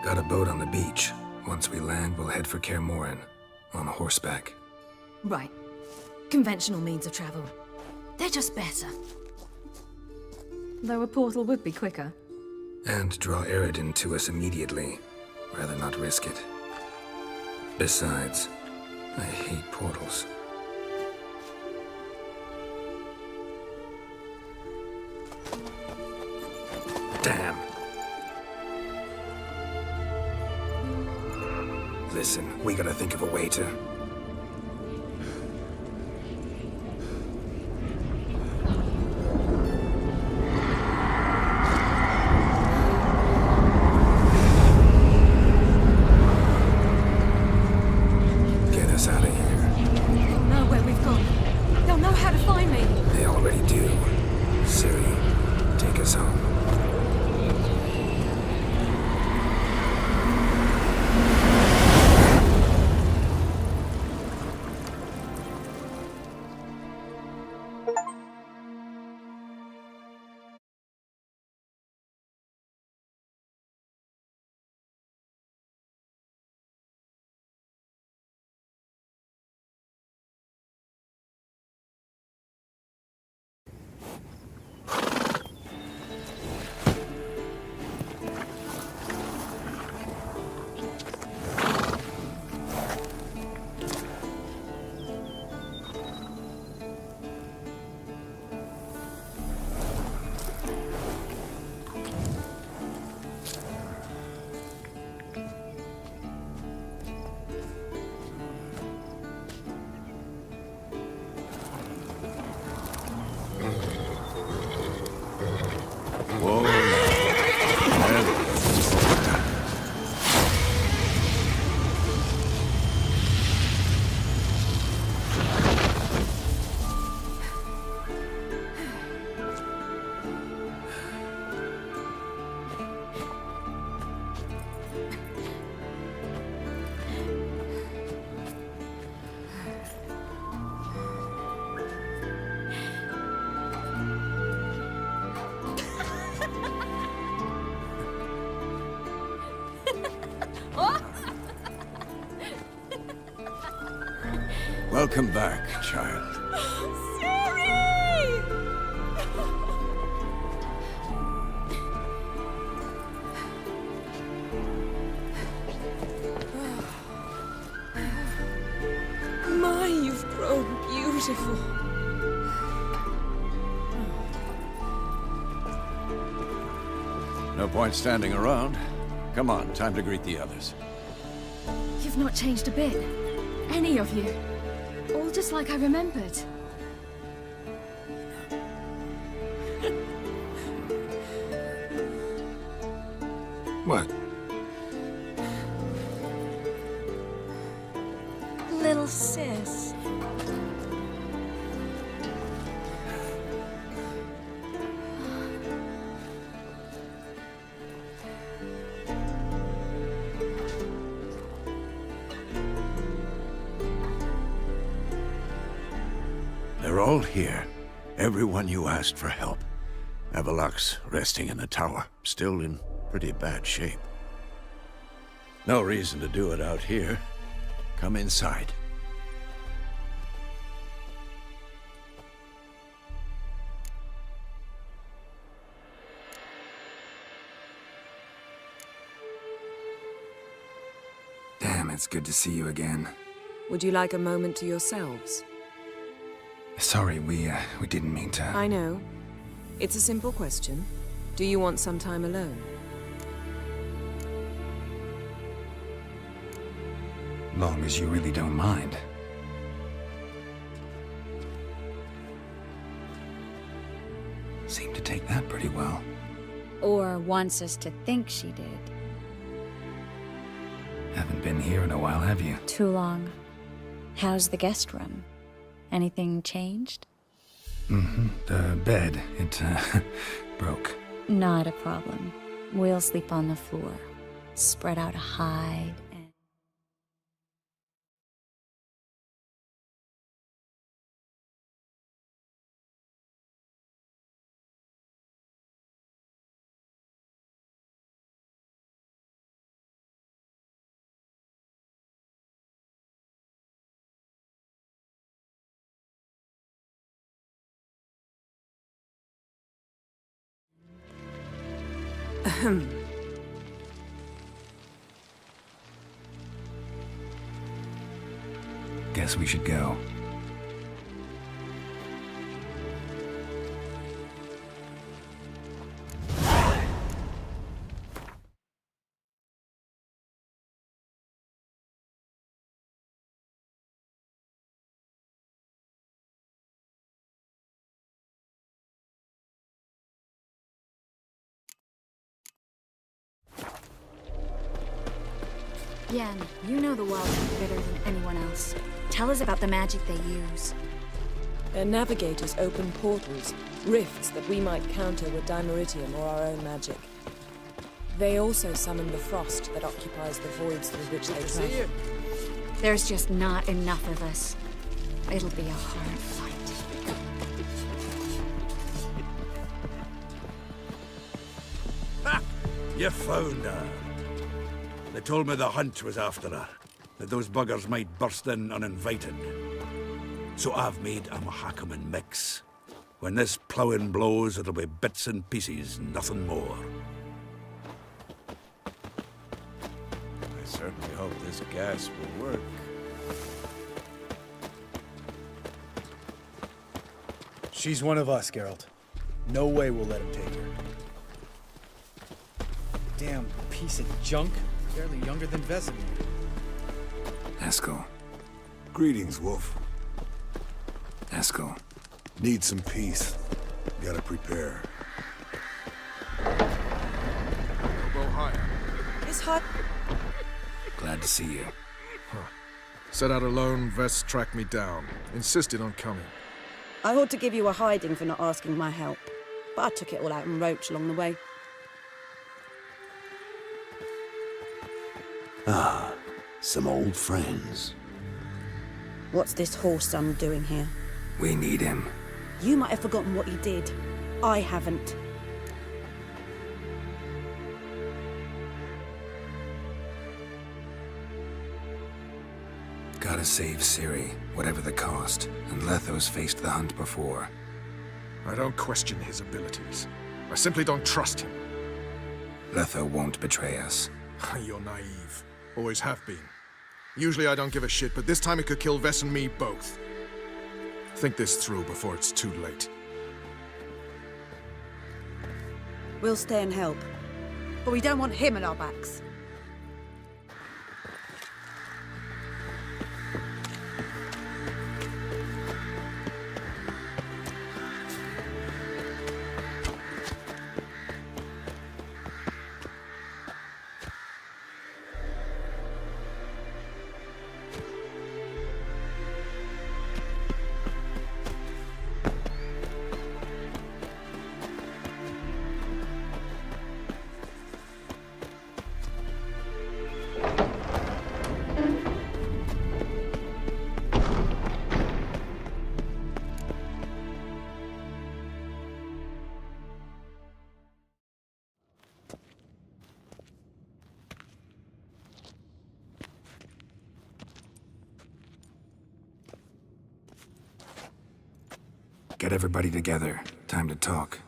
Got a boat on the beach. Once we land, we'll head for Kaer Morhen. On horseback. Right. Conventional means of travel. They're just better. Though a portal would be quicker. And draw Eredin to us immediately. Rather not risk it. Besides, I hate portals. Damn. Listen, we gotta think of a way to... get us out of here. They'll know where we've gone. They'll know how to find me. They already do. Ciri, take us home. Welcome back, child. My, you've grown beautiful. No point standing around. Come on, time to greet the others. You've not changed a bit. Any of you. All just like I remembered. What? Little sis. all here. Everyone you asked for help. Avalok's resting in the tower, still in pretty bad shape. No reason to do it out here. Come inside. Damn, it's good to see you again. Would you like a moment to yourselves? Sorry, we didn't mean to... I know. It's a simple question. Do you want some time alone? Long as you really don't mind. Seemed to take that pretty well. Or wants us to think she did. Haven't been here in a while, have you? Too long. How's the guest room? Anything changed? Mm-hmm. The bed, it, broke. Not a problem. We'll sleep on the floor. Spread out a hide and... Guess we should go. Yen, you know the world better than anyone else. Tell us about the magic they use. Their navigators open portals, rifts that we might counter with dimeritium or our own magic. They also summon the frost that occupies the voids through which they travel. There's just not enough of us. It'll be a hard fight. Ha! You found her. They told me the hunt was after her, that those buggers might burst in uninvited. So I've made a Mahakaman mix. When this ploughing blows, it'll be bits and pieces, nothing more. I certainly hope this gas will work. She's one of us, Geralt. No way we'll let him take her. Damn piece of junk. Barely younger than Vesemir. Eskel. Greetings, Wolf. Eskel. Need some peace. Gotta prepare. Elbow higher. It's hot. Glad to see you. Set out alone, Vess tracked me down. Insisted on coming. I ought to give you a hiding for not asking my help, but I took it all out in Roach along the way. Ah, some old friends. What's this whoreson doing here? We need him. You might have forgotten what he did. I haven't. Gotta save Ciri, whatever the cost. And Letho's faced the hunt before. I don't question his abilities. I simply don't trust him. Letho won't betray us. You're naive. Always have been. Usually I don't give a shit, but this time it could kill Vess and me both. Think this through before it's too late. We'll stay and help. But we don't want him at our backs. Get everybody together. Time to talk.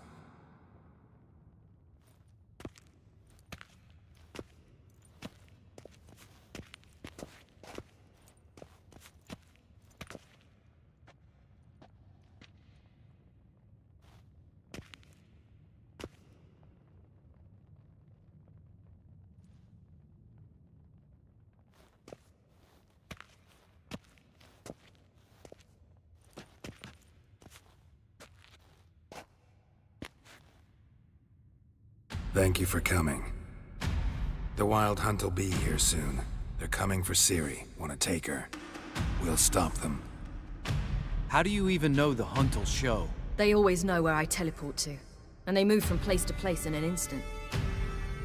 Thank you for coming. The Wild Hunt will be here soon. They're coming for Ciri. Want to take her? We'll stop them. How do you even know the Hunt will show? They always know where I teleport to, and they move from place to place in an instant.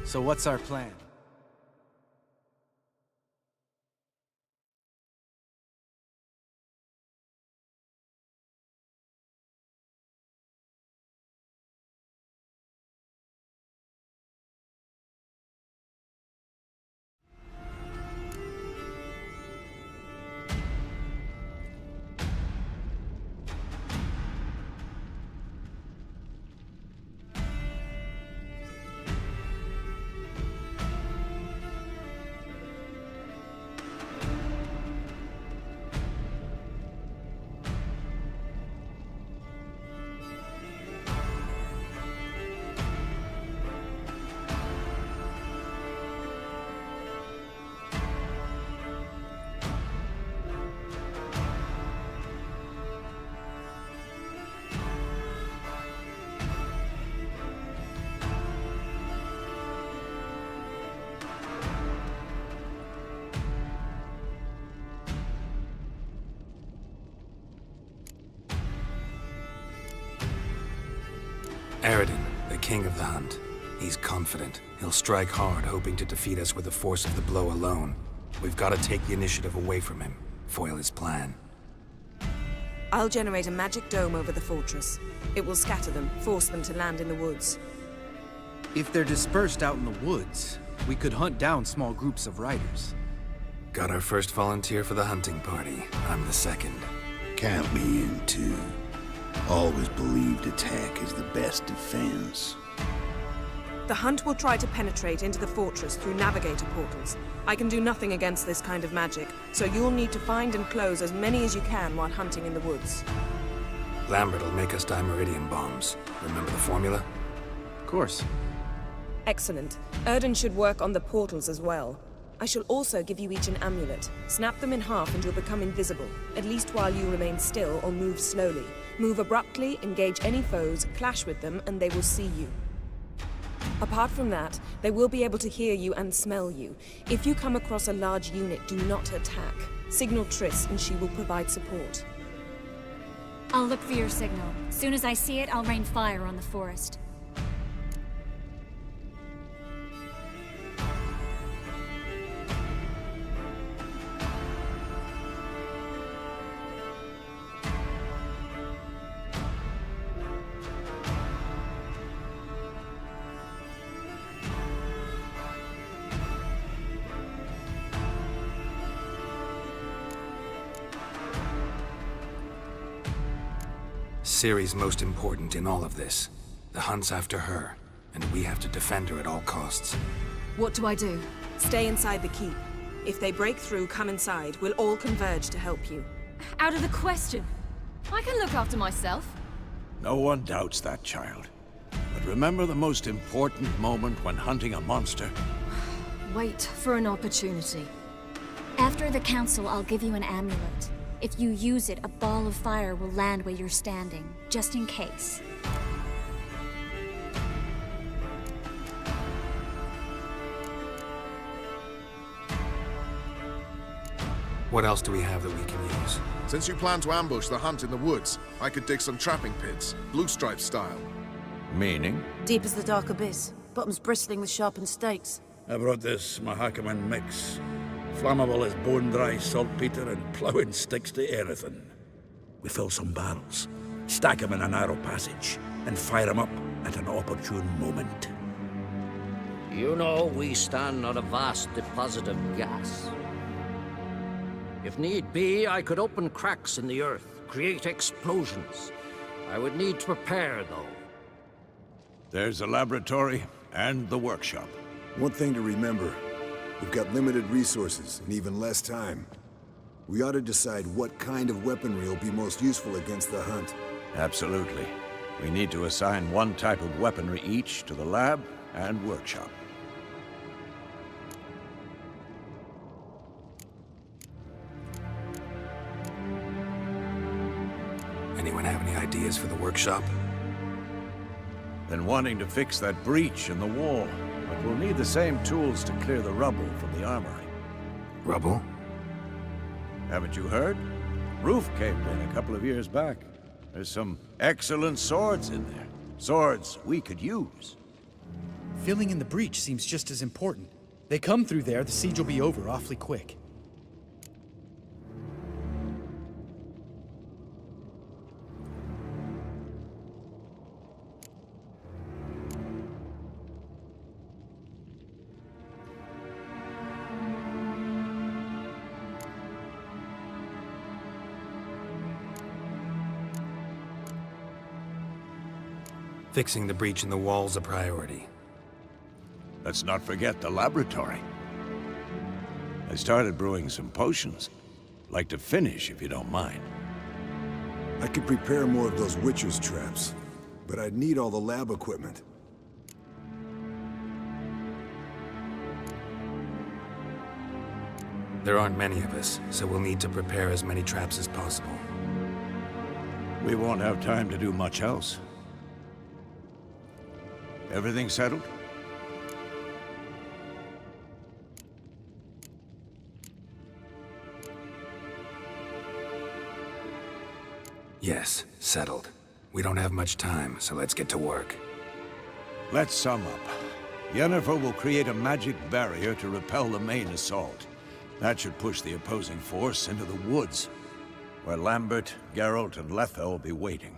So what's our plan? Aridin, the king of the hunt. He's confident. He'll strike hard, hoping to defeat us with the force of the blow alone. We've got to take the initiative away from him. Foil his plan. I'll generate a magic dome over the fortress. It will scatter them, force them to land in the woods. If they're dispersed out in the woods, we could hunt down small groups of riders. Got our first volunteer for the hunting party. I'm the second. Count me in, too. Always believed attack is the best defense. The Hunt will try to penetrate into the fortress through navigator portals. I can do nothing against this kind of magic, so you'll need to find and close as many as you can while hunting in the woods. Lambert will make us dimeridium bombs. Remember the formula? Of course. Excellent. Erden should work on the portals as well. I shall also give you each an amulet. Snap them in half and you'll become invisible, at least while you remain still or move slowly. Move abruptly, engage any foes, clash with them, and they will see you. Apart from that, they will be able to hear you and smell you. If you come across a large unit, do not attack. Signal Triss and she will provide support. I'll look for your signal. Soon as I see it, I'll rain fire on the forest. Ciri's most important in all of this. The hunt's after her, and we have to defend her at all costs. What do I do? Stay inside the keep. If they break through, come inside. We'll all converge to help you. Out of the question. I can look after myself. No one doubts that, child. But remember the most important moment when hunting a monster? Wait for an opportunity. After the council, I'll give you an amulet. If you use it, a ball of fire will land where you're standing, just in case. What else do we have that we can use? Since you plan to ambush the hunt in the woods, I could dig some trapping pits, blue stripe style. Meaning? Deep as the dark abyss, bottoms bristling with sharpened stakes. I brought this Mahakaman mix. Flammable as bone-dry saltpeter and ploughing sticks to anything. We fill some barrels, stack them in a narrow passage, and fire them up at an opportune moment. You know, we stand on a vast deposit of gas. If need be, I could open cracks in the earth, create explosions. I would need to prepare, though. There's a laboratory and the workshop. One thing to remember, we've got limited resources and even less time. We ought to decide what kind of weaponry will be most useful against the hunt. Absolutely. We need to assign one type of weaponry each to the lab and workshop. Anyone have any ideas for the workshop? Been wanting to fix that breach in the wall, but we'll need the same tools to clear the rubble from the armory. Rubble? Haven't you heard? Roof caved in a couple of years back. There's some excellent swords in there. Swords we could use. Filling in the breach seems just as important. They come through there, the siege will be over awfully quick. Fixing the breach in the wall's a priority. Let's not forget the laboratory. I started brewing some potions. Like to finish, if you don't mind. I could prepare more of those Witcher's traps, but I'd need all the lab equipment. There aren't many of us, so we'll need to prepare as many traps as possible. We won't have time to do much else. Everything settled? Yes, settled. We don't have much time, so let's get to work. Let's sum up. Yennefer will create a magic barrier to repel the main assault. That should push the opposing force into the woods, where Lambert, Geralt, and Letha will be waiting.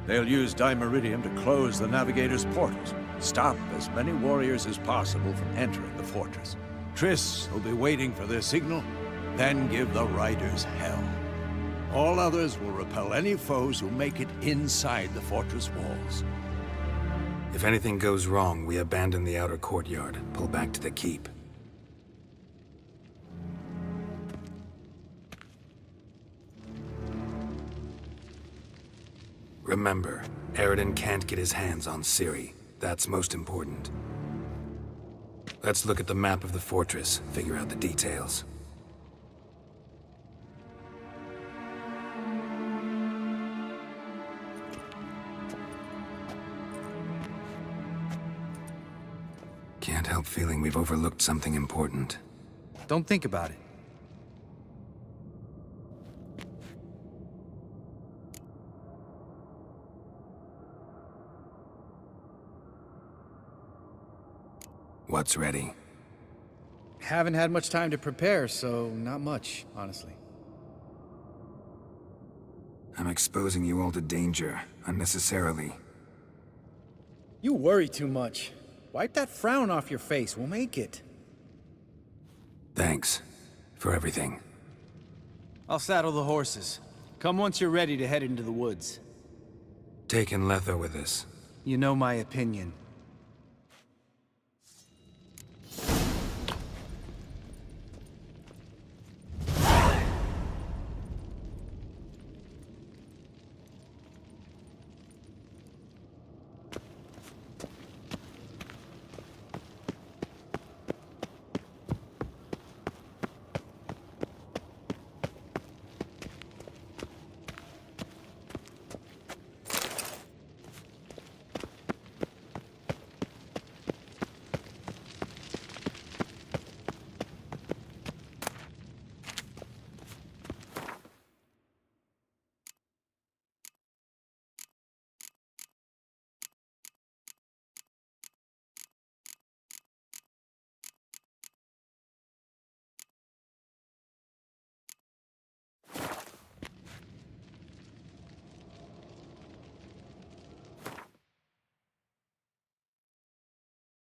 They'll use Dimeridium to close the Navigator's portals, stop as many warriors as possible from entering the fortress. Triss will be waiting for their signal, then give the riders hell. All others will repel any foes who make it inside the fortress walls. If anything goes wrong, we abandon the outer courtyard, pull back to the keep. Remember, Eredin can't get his hands on Ciri. That's most important. Let's look at the map of the fortress, figure out the details. Can't help feeling we've overlooked something important. Don't think about it. What's ready? Haven't had much time to prepare, so not much, honestly. I'm exposing you all to danger, unnecessarily. You worry too much. Wipe that frown off your face, we'll make it. Thanks for everything. I'll saddle the horses. Come once you're ready to head into the woods. Taking Letha with us. You know my opinion.